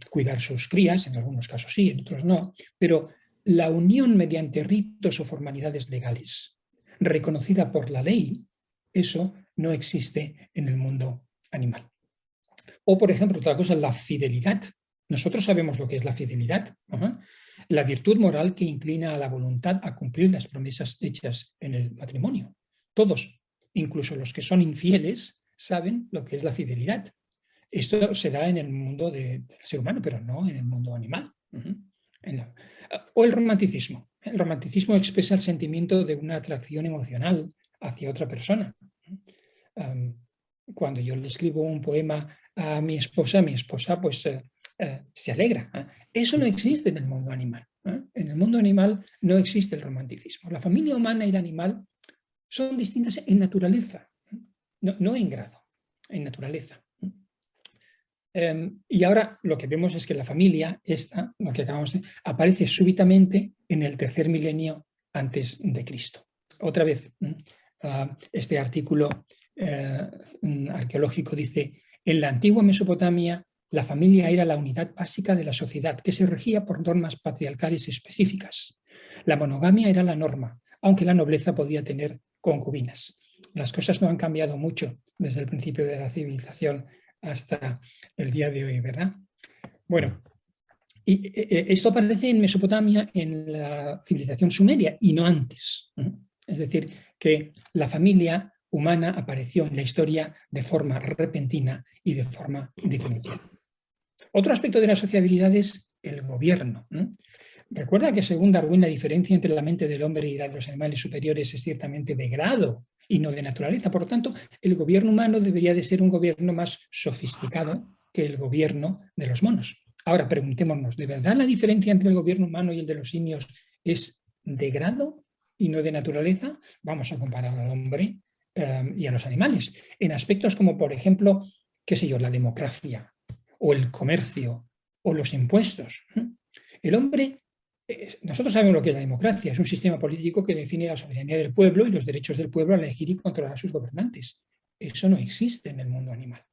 cuidar sus crías, en algunos casos sí, en otros no, pero la unión mediante ritos o formalidades legales reconocida por la ley, eso no existe en el mundo animal. O, por ejemplo, otra cosa, la fidelidad. Nosotros sabemos lo que es la fidelidad. La virtud moral que inclina a la voluntad a cumplir las promesas hechas en el matrimonio. Todos, incluso los que son infieles, saben lo que es la fidelidad. Esto se da en el mundo del ser humano, pero no en el mundo animal. O el romanticismo. El romanticismo expresa el sentimiento de una atracción emocional hacia otra persona. Cuando yo le escribo un poema a mi esposa pues se alegra. Eso no existe en el mundo animal. En el mundo animal no existe el romanticismo. La familia humana y el animal son distintas en naturaleza, no en grado, en naturaleza. Y ahora lo que vemos es que la familia, lo que acabamos de aparece súbitamente en el 3er milenio antes de Cristo. Otra vez, este artículo arqueológico dice: en la antigua Mesopotamia, la familia era la unidad básica de la sociedad, que se regía por normas patriarcales específicas. La monogamia era la norma, aunque la nobleza podía tener concubinas. Las cosas no han cambiado mucho desde el principio de la civilización hasta el día de hoy, ¿verdad? Bueno, y esto aparece en Mesopotamia, en la civilización sumeria, y no antes. Es decir, que la familia humana apareció en la historia de forma repentina y de forma diferenciada. Otro aspecto de la sociabilidad es el gobierno. Recuerda que según Darwin la diferencia entre la mente del hombre y la de los animales superiores es ciertamente de grado y no de naturaleza. Por lo tanto, el gobierno humano debería de ser un gobierno más sofisticado que el gobierno de los monos. Ahora preguntémonos, ¿de verdad la diferencia entre el gobierno humano y el de los simios es de grado y no de naturaleza? Vamos a comparar al hombre y a los animales en aspectos como, por ejemplo, qué sé yo, la democracia o el comercio o los impuestos. El hombre, nosotros sabemos lo que es la democracia, es un sistema político que define la soberanía del pueblo y los derechos del pueblo a elegir y controlar a sus gobernantes. Eso no existe en el mundo animal.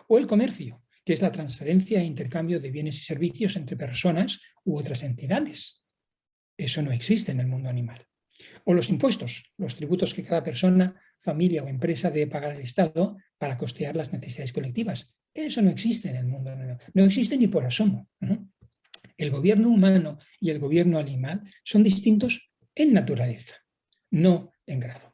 O el comercio, que es la transferencia e intercambio de bienes y servicios entre personas u otras entidades. Eso no existe en el mundo animal. O los impuestos, los tributos que cada persona, familia o empresa debe pagar al Estado para costear las necesidades colectivas. Eso no existe en el mundo animal. No existe ni por asomo. El gobierno humano y el gobierno animal son distintos en naturaleza, no en grado.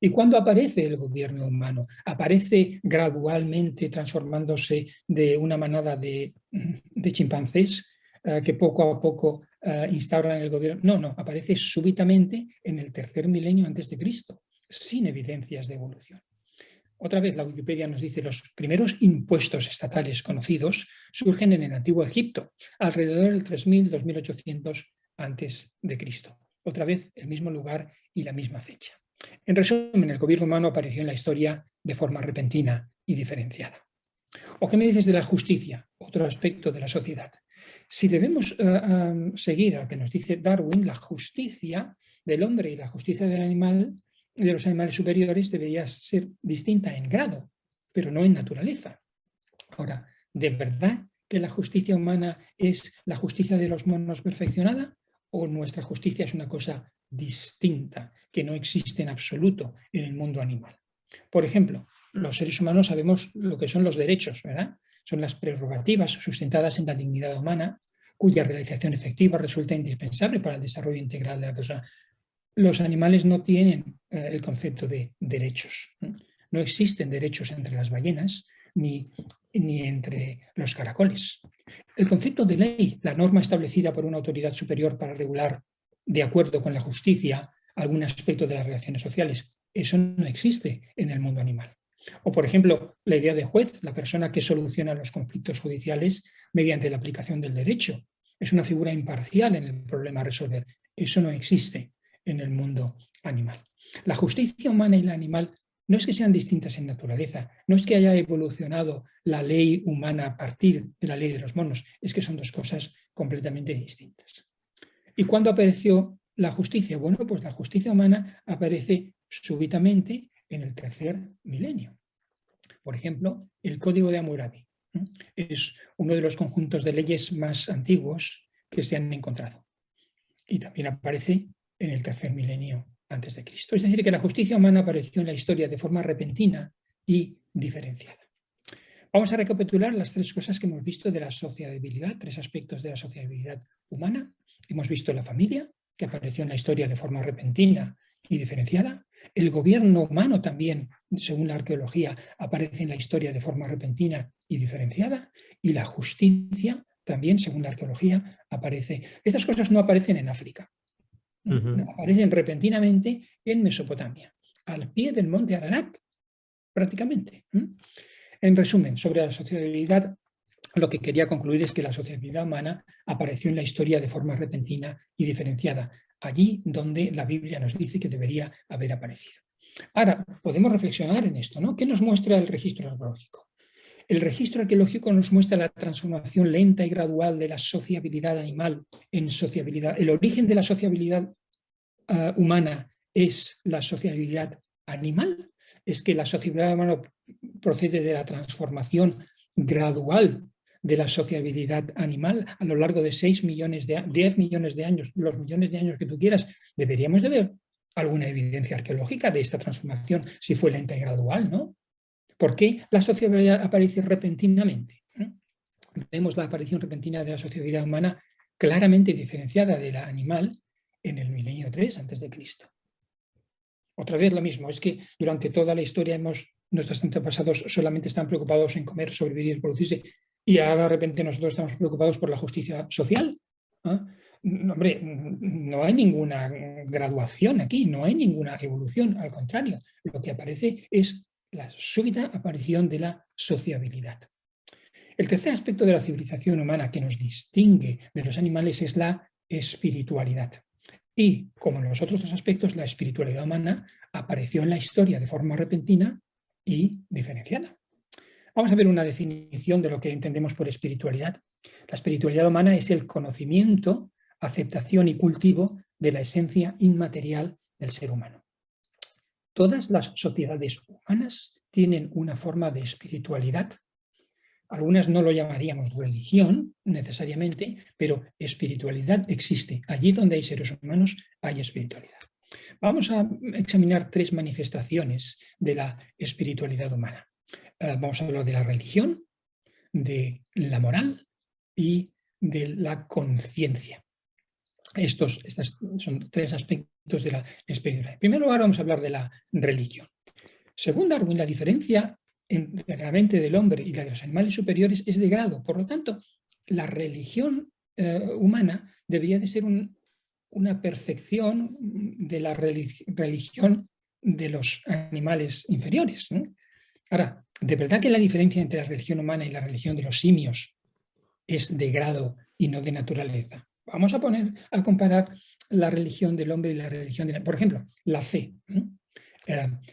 ¿Y cuándo aparece el gobierno humano? Aparece gradualmente transformándose de una manada de chimpancés que poco a poco instauran el gobierno. No, aparece súbitamente en el tercer milenio antes de Cristo, sin evidencias de evolución. Otra vez la Wikipedia nos dice: los primeros impuestos estatales conocidos surgen en el Antiguo Egipto, alrededor del 3000-2800 antes de Cristo. Otra vez el mismo lugar y la misma fecha. En resumen, el gobierno humano apareció en la historia de forma repentina y diferenciada. ¿O qué me dices de la justicia? Otro aspecto de la sociedad. Si debemos seguir a lo que nos dice Darwin, la justicia del hombre y la justicia del animal, de los animales superiores, debería ser distinta en grado, pero no en naturaleza. Ahora, ¿de verdad que la justicia humana es la justicia de los monos perfeccionada? ¿O nuestra justicia es una cosa distinta que no existe en absoluto en el mundo animal? Por ejemplo, los seres humanos sabemos lo que son los derechos, ¿verdad? Son las prerrogativas sustentadas en la dignidad humana, cuya realización efectiva resulta indispensable para el desarrollo integral de la persona. Los animales no tienen el concepto de derechos. No existen derechos entre las ballenas ni entre los caracoles. El concepto de ley, la norma establecida por una autoridad superior para regular, de acuerdo con la justicia, algún aspecto de las relaciones sociales, eso no existe en el mundo animal. O, por ejemplo, la idea de juez, la persona que soluciona los conflictos judiciales mediante la aplicación del derecho. Es una figura imparcial en el problema a resolver. Eso no existe en el mundo animal. La justicia humana y la animal no es que sean distintas en naturaleza, no es que haya evolucionado la ley humana a partir de la ley de los monos, es que son dos cosas completamente distintas. ¿Y cuándo apareció la justicia? Bueno, pues la justicia humana aparece súbitamente en el tercer milenio. Por ejemplo, el Código de Hammurabi es uno de los conjuntos de leyes más antiguos que se han encontrado. Y también aparece en el tercer milenio antes de Cristo. Es decir, que la justicia humana apareció en la historia de forma repentina y diferenciada. Vamos a recapitular las tres cosas que hemos visto de la sociabilidad, tres aspectos de la sociabilidad humana. Hemos visto la familia, que apareció en la historia de forma repentina y diferenciada. El gobierno humano también, según la arqueología, aparece en la historia de forma repentina y diferenciada. Y la justicia también, según la arqueología, aparece. Estas cosas no aparecen en África. Aparecen repentinamente en Mesopotamia, al pie del monte Ararat, prácticamente. En resumen, sobre la sociabilidad, lo que quería concluir es que la sociabilidad humana apareció en la historia de forma repentina y diferenciada, allí donde la Biblia nos dice que debería haber aparecido. Ahora, podemos reflexionar en esto, ¿no? ¿Qué nos muestra el registro arqueológico? El registro arqueológico nos muestra la transformación lenta y gradual de la sociabilidad animal en sociabilidad, el origen de la sociabilidad humana es la sociabilidad animal? ¿Es que la sociabilidad humana procede de la transformación gradual de la sociabilidad animal a lo largo de 6 millones de 10 millones de años, los millones de años que tú quieras? Deberíamos de ver alguna evidencia arqueológica de esta transformación, si fue lenta y gradual, ¿no? ¿Por qué la sociabilidad aparece repentinamente? Vemos la aparición repentina de la sociabilidad humana claramente diferenciada de la animal en el milenio 3 a.C. Otra vez lo mismo, es que durante toda la historia nuestros antepasados solamente están preocupados en comer, sobrevivir, producirse, y ahora de repente nosotros estamos preocupados por la justicia social. Hombre, no hay ninguna graduación aquí, no hay ninguna evolución, al contrario, lo que aparece es la súbita aparición de la sociabilidad. El tercer aspecto de la civilización humana que nos distingue de los animales es la espiritualidad. Y, como en los otros dos aspectos, la espiritualidad humana apareció en la historia de forma repentina y diferenciada. Vamos a ver una definición de lo que entendemos por espiritualidad. La espiritualidad humana es el conocimiento, aceptación y cultivo de la esencia inmaterial del ser humano. Todas las sociedades humanas tienen una forma de espiritualidad. Algunas no lo llamaríamos religión necesariamente, pero espiritualidad existe. Allí donde hay seres humanos hay espiritualidad. Vamos a examinar 3 manifestaciones de la espiritualidad humana. Vamos a hablar de la religión, de la moral y de la conciencia. Estos son 3 aspectos de la espiritualidad. En primer lugar, vamos a hablar de la religión. Según Darwin, la diferencia entre la mente del hombre y la de los animales superiores es de grado. Por lo tanto, la religión humana debería de ser una perfección de la religión de los animales inferiores, ¿no? Ahora, ¿de verdad que la diferencia entre la religión humana y la religión de los simios es de grado y no de naturaleza? Vamos a comparar la religión del hombre y la religión de por ejemplo, la fe.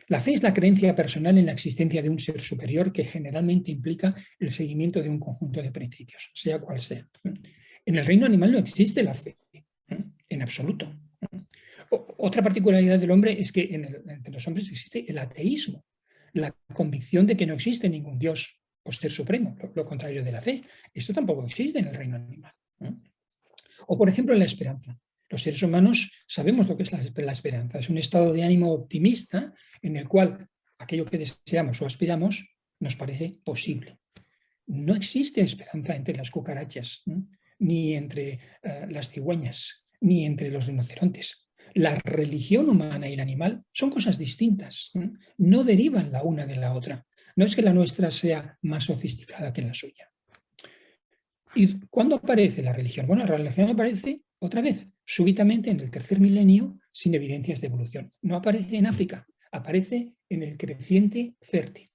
La fe es la creencia personal en la existencia de un ser superior que generalmente implica el seguimiento de un conjunto de principios, sea cual sea. En el reino animal no existe la fe, en absoluto. Otra particularidad del hombre es que entre los hombres existe el ateísmo, la convicción de que no existe ningún Dios o ser supremo, lo contrario de la fe. Esto tampoco existe en el reino animal. O, por ejemplo, la esperanza. Los seres humanos sabemos lo que es la esperanza. Es un estado de ánimo optimista en el cual aquello que deseamos o aspiramos nos parece posible. No existe esperanza entre las cucarachas, ni entre las cigüeñas, ni entre los rinocerontes. La religión humana y el animal son cosas distintas, no derivan la una de la otra. No es que la nuestra sea más sofisticada que la suya. ¿Y cuándo aparece la religión? Bueno, la religión aparece otra vez, súbitamente en el tercer milenio, sin evidencias de evolución. No aparece en África, aparece en el creciente fértil.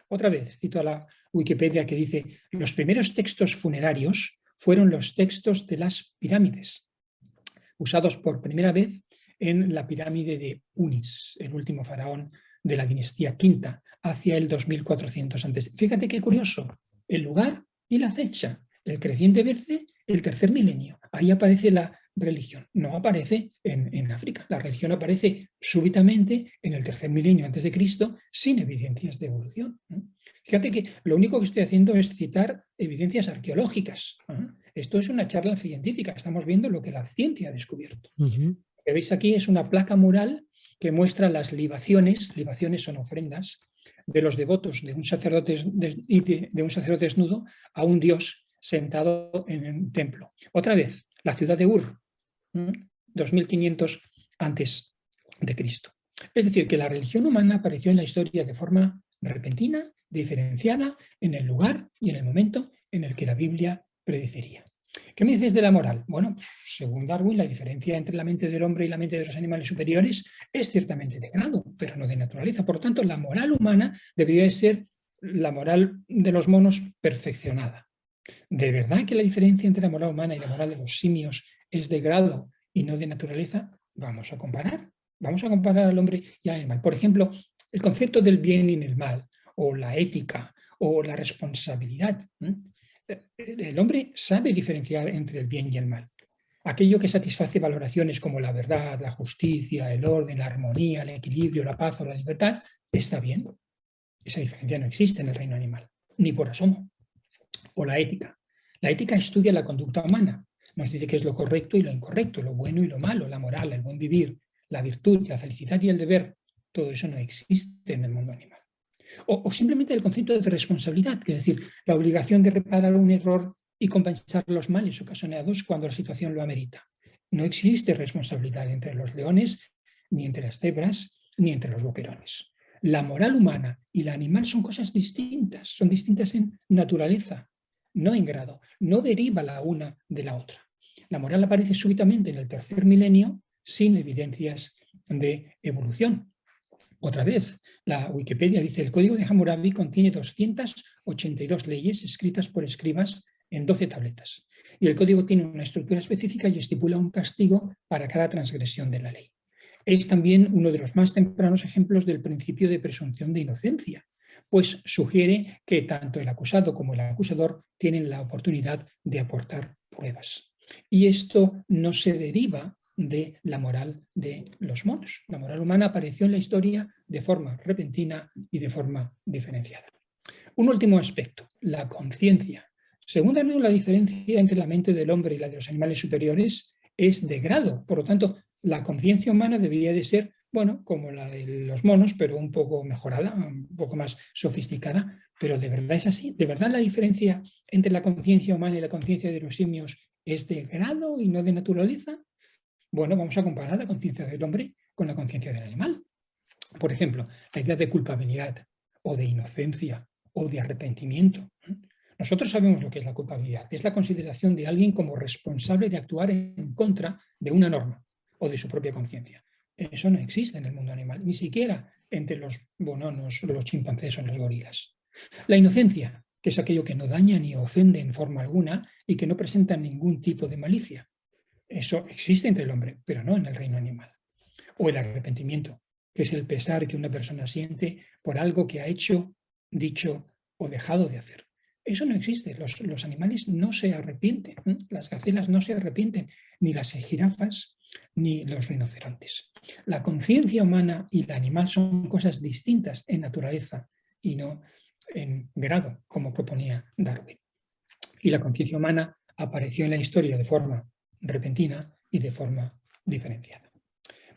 Otra vez, cito a la Wikipedia que dice: los primeros textos funerarios fueron los textos de las pirámides, usados por primera vez en la pirámide de Unis, el último faraón de la dinastía quinta, hacia el 2400 a.C. Fíjate qué curioso, el lugar y la fecha. El creciente verde, el tercer milenio. Ahí aparece la religión. No aparece en África. La religión aparece súbitamente en el tercer milenio antes de Cristo, sin evidencias de evolución. Fíjate que lo único que estoy haciendo es citar evidencias arqueológicas. Esto es una charla científica. Estamos viendo lo que la ciencia ha descubierto. Lo que veis aquí es una placa mural que muestra las libaciones. Libaciones son ofrendas de los devotos de un sacerdote desnudo a un dios sentado en un templo. Otra vez, la ciudad de Ur, 2500 antes de Cristo. Es decir, que la religión humana apareció en la historia de forma repentina, diferenciada, en el lugar y en el momento en el que la Biblia predeciría. ¿Qué me dices de la moral? Bueno, según Darwin, la diferencia entre la mente del hombre y la mente de los animales superiores es ciertamente de grado, pero no de naturaleza. Por lo tanto, la moral humana debería ser la moral de los monos perfeccionada. ¿De verdad que la diferencia entre la moral humana y la moral de los simios es de grado y no de naturaleza? Vamos a comparar. Vamos a comparar al hombre y al animal. Por ejemplo, el concepto del bien y el mal, o la ética, o la responsabilidad. El hombre sabe diferenciar entre el bien y el mal. Aquello que satisface valoraciones como la verdad, la justicia, el orden, la armonía, el equilibrio, la paz o la libertad, está bien. Esa diferencia no existe en el reino animal, ni por asomo. O la ética. La ética estudia la conducta humana. Nos dice qué es lo correcto y lo incorrecto, lo bueno y lo malo, la moral, el buen vivir, la virtud, la felicidad y el deber. Todo eso no existe en el mundo animal. O simplemente el concepto de responsabilidad, que es decir, la obligación de reparar un error y compensar los males ocasionados cuando la situación lo amerita. No existe responsabilidad entre los leones, ni entre las cebras, ni entre los boquerones. La moral humana y la animal son cosas distintas, son distintas en naturaleza, no en grado, no deriva la una de la otra. La moral aparece súbitamente en el tercer milenio sin evidencias de evolución. Otra vez, la Wikipedia dice: el Código de Hammurabi contiene 282 leyes escritas por escribas en 12 tabletas. Y el código tiene una estructura específica y estipula un castigo para cada transgresión de la ley. Es también uno de los más tempranos ejemplos del principio de presunción de inocencia, pues sugiere que tanto el acusado como el acusador tienen la oportunidad de aportar pruebas. Y esto no se deriva de la moral de los monos. La moral humana apareció en la historia de forma repentina y de forma diferenciada. Un último aspecto, la conciencia. Según Darwin, la diferencia entre la mente del hombre y la de los animales superiores es de grado. Por lo tanto, la conciencia humana debería de ser, bueno, como la de los monos, pero un poco mejorada, un poco más sofisticada. Pero ¿de verdad es así? ¿De verdad la diferencia entre la conciencia humana y la conciencia de los simios es de grado y no de naturaleza? Bueno, vamos a comparar la conciencia del hombre con la conciencia del animal. Por ejemplo, la idea de culpabilidad o de inocencia o de arrepentimiento. Nosotros sabemos lo que es la culpabilidad. Es la consideración de alguien como responsable de actuar en contra de una norma o de su propia conciencia. Eso no existe en el mundo animal, ni siquiera entre los bononos, los chimpancés o los gorilas. La inocencia, que es aquello que no daña ni ofende en forma alguna y que no presenta ningún tipo de malicia. Eso existe entre el hombre, pero no en el reino animal. O el arrepentimiento, que es el pesar que una persona siente por algo que ha hecho, dicho o dejado de hacer. Eso no existe. Los animales no se arrepienten. Las gacelas no se arrepienten, ni las jirafas, ni los rinocerontes. La conciencia humana y la animal son cosas distintas en naturaleza y no en grado, como proponía Darwin. Y la conciencia humana apareció en la historia de forma repentina y de forma diferenciada.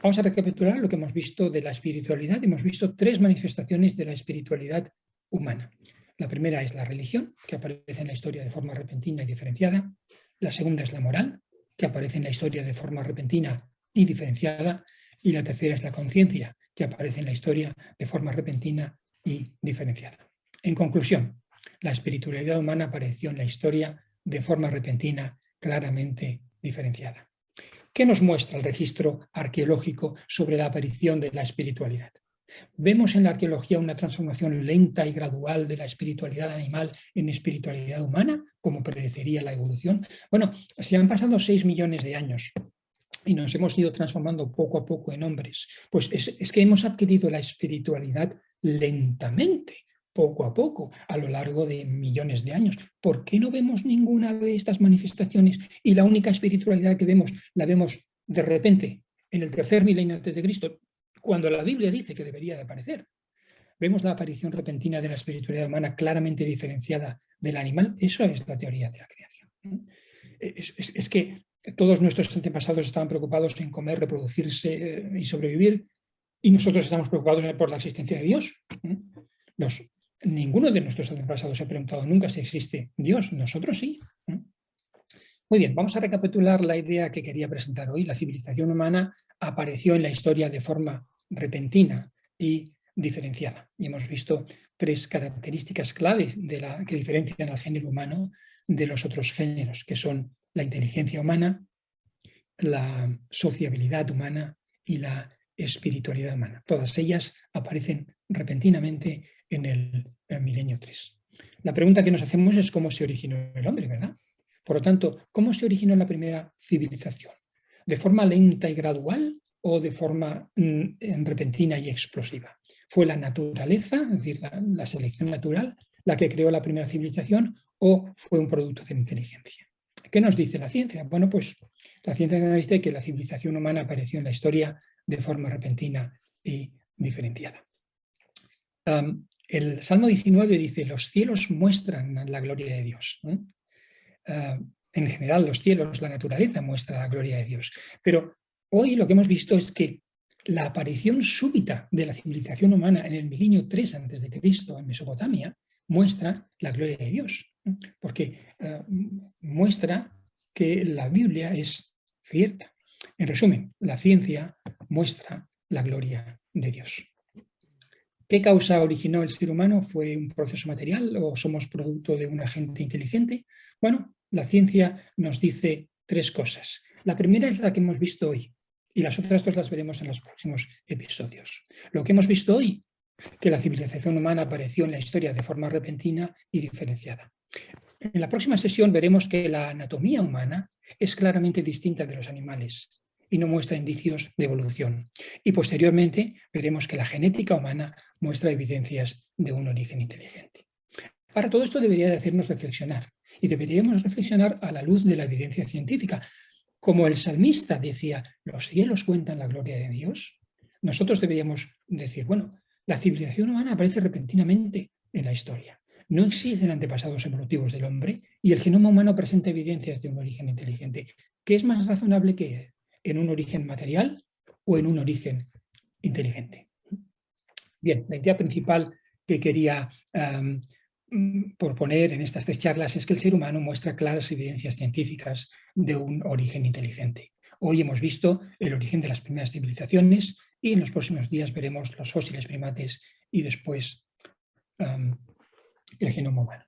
Vamos a recapitular lo que hemos visto de la espiritualidad. Hemos visto 3 manifestaciones de la espiritualidad humana. La primera es la religión, que aparece en la historia de forma repentina y diferenciada. La segunda es la moral, que aparece en la historia de forma repentina y diferenciada. Y la tercera es la conciencia, que aparece en la historia de forma repentina y diferenciada. En conclusión, la espiritualidad humana apareció en la historia de forma repentina, claramente diferenciada. ¿Qué nos muestra el registro arqueológico sobre la aparición de la espiritualidad? ¿Vemos en la arqueología una transformación lenta y gradual de la espiritualidad animal en espiritualidad humana, como predecería la evolución? Bueno, si han pasado 6 millones de años y nos hemos ido transformando poco a poco en hombres, pues es que hemos adquirido la espiritualidad lentamente, poco a poco, a lo largo de millones de años. ¿Por qué no vemos ninguna de estas manifestaciones y la única espiritualidad que vemos, la vemos de repente en el tercer milenio antes de Cristo, cuando la Biblia dice que debería de aparecer? Vemos la aparición repentina de la espiritualidad humana claramente diferenciada del animal. Eso es la teoría de la creación. Es que todos nuestros antepasados estaban preocupados en comer, reproducirse y sobrevivir, y nosotros estamos preocupados por la existencia de Dios. Ninguno de nuestros antepasados se ha preguntado nunca si existe Dios. Nosotros sí. Muy bien, vamos a recapitular la idea que quería presentar hoy. La civilización humana apareció en la historia de forma repentina y diferenciada. Y hemos visto 3 características claves que diferencian al género humano de los otros géneros, que son la inteligencia humana, la sociabilidad humana y la espiritualidad humana. Todas ellas aparecen repentinamente en el milenio 3. La pregunta que nos hacemos es cómo se originó el hombre, ¿verdad? Por lo tanto, ¿cómo se originó la primera civilización? ¿De forma lenta y gradual o de forma repentina y explosiva? ¿Fue la naturaleza, es decir, la selección natural, la que creó la primera civilización, o fue un producto de la inteligencia? ¿Qué nos dice la ciencia? Bueno, pues La ciencia nos dice que la civilización humana apareció en la historia de forma repentina y diferenciada. El Salmo 19 dice: los cielos muestran la gloria de Dios. En general, los cielos, la naturaleza muestra la gloria de Dios. Pero hoy lo que hemos visto es que la aparición súbita de la civilización humana en el milenio 3 a.C. en Mesopotamia muestra la gloria de Dios, porque muestra que la Biblia es cierta. En resumen, la ciencia muestra la gloria de Dios. ¿Qué causa originó el ser humano? ¿Fue un proceso material o somos producto de un agente inteligente? Bueno, la ciencia nos dice 3 cosas. La primera es la que hemos visto hoy y las otras 2 las veremos en los próximos episodios. Lo que hemos visto hoy, que la civilización humana apareció en la historia de forma repentina y diferenciada. En la próxima sesión veremos que la anatomía humana es claramente distinta de los animales y no muestra indicios de evolución. Y posteriormente veremos que la genética humana muestra evidencias de un origen inteligente. Ahora, todo esto debería de hacernos reflexionar, y deberíamos reflexionar a la luz de la evidencia científica. Como el salmista decía: los cielos cuentan la gloria de Dios, nosotros deberíamos decir: bueno, la civilización humana aparece repentinamente en la historia. No existen antepasados evolutivos del hombre y el genoma humano presenta evidencias de un origen inteligente. ¿Qué es más razonable que en un origen material o en un origen inteligente? Bien, la idea principal que quería proponer en estas 3 charlas es que el ser humano muestra claras evidencias científicas de un origen inteligente. Hoy hemos visto el origen de las primeras civilizaciones y en los próximos días veremos los fósiles primates y después el genoma humano.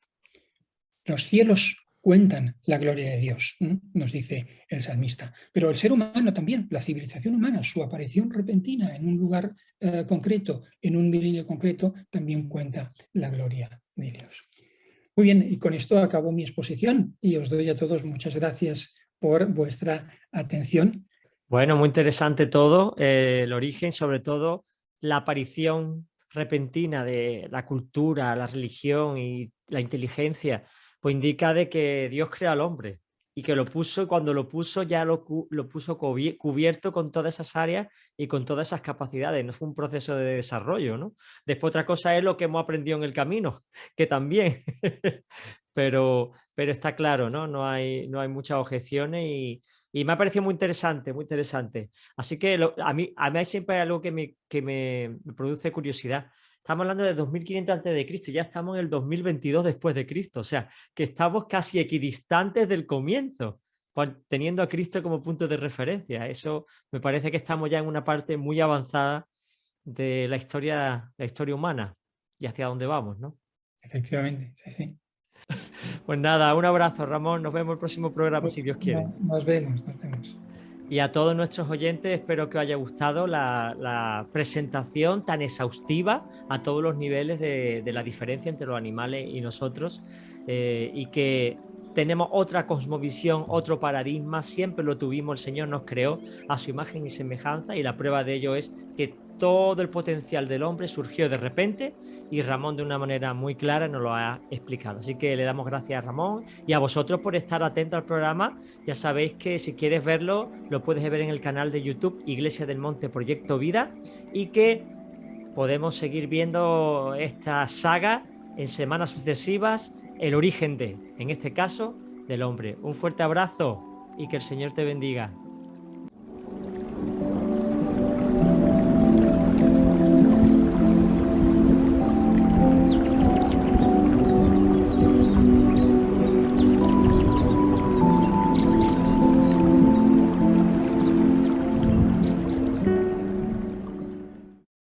Los cielos cuentan la gloria de Dios, nos dice el salmista, pero el ser humano también, la civilización humana, su aparición repentina en un lugar concreto, en un milenio concreto, también cuenta la gloria de Dios. Muy bien, y con esto acabo mi exposición y os doy a todos muchas gracias por vuestra atención. Bueno, muy interesante todo, el origen, sobre todo la aparición repentina de la cultura, la religión y la inteligencia, pues indica de que Dios crea al hombre y que lo puso, y cuando lo puso ya lo puso cubierto con todas esas áreas y con todas esas capacidades. No fue un proceso de desarrollo, ¿no? Después otra cosa es lo que hemos aprendido en el camino, que también, pero está claro, ¿no? No hay muchas objeciones y me ha parecido muy interesante, muy interesante. Así que a mí siempre hay algo que me produce curiosidad. Estamos hablando de 2500 antes de Cristo, ya estamos en el 2022 después de Cristo, o sea, que estamos casi equidistantes del comienzo, teniendo a Cristo como punto de referencia. Eso me parece que estamos ya en una parte muy avanzada de la historia humana y hacia dónde vamos, ¿no? Efectivamente, sí, sí. Pues nada, un abrazo, Ramón. Nos vemos en el próximo programa, si Dios quiere. Nos vemos, nos vemos. Y a todos nuestros oyentes espero que os haya gustado la presentación tan exhaustiva a todos los niveles de la diferencia entre los animales y nosotros, y que tenemos otra cosmovisión, otro paradigma, siempre lo tuvimos, el Señor nos creó a su imagen y semejanza y la prueba de ello es que todo el potencial del hombre surgió de repente y Ramón de una manera muy clara nos lo ha explicado. Así que le damos gracias a Ramón y a vosotros por estar atentos al programa. Ya sabéis que si quieres verlo lo puedes ver en el canal de YouTube Iglesia del Monte Proyecto Vida y que podemos seguir viendo esta saga en semanas sucesivas, el origen en este caso, del hombre. Un fuerte abrazo y que el Señor te bendiga.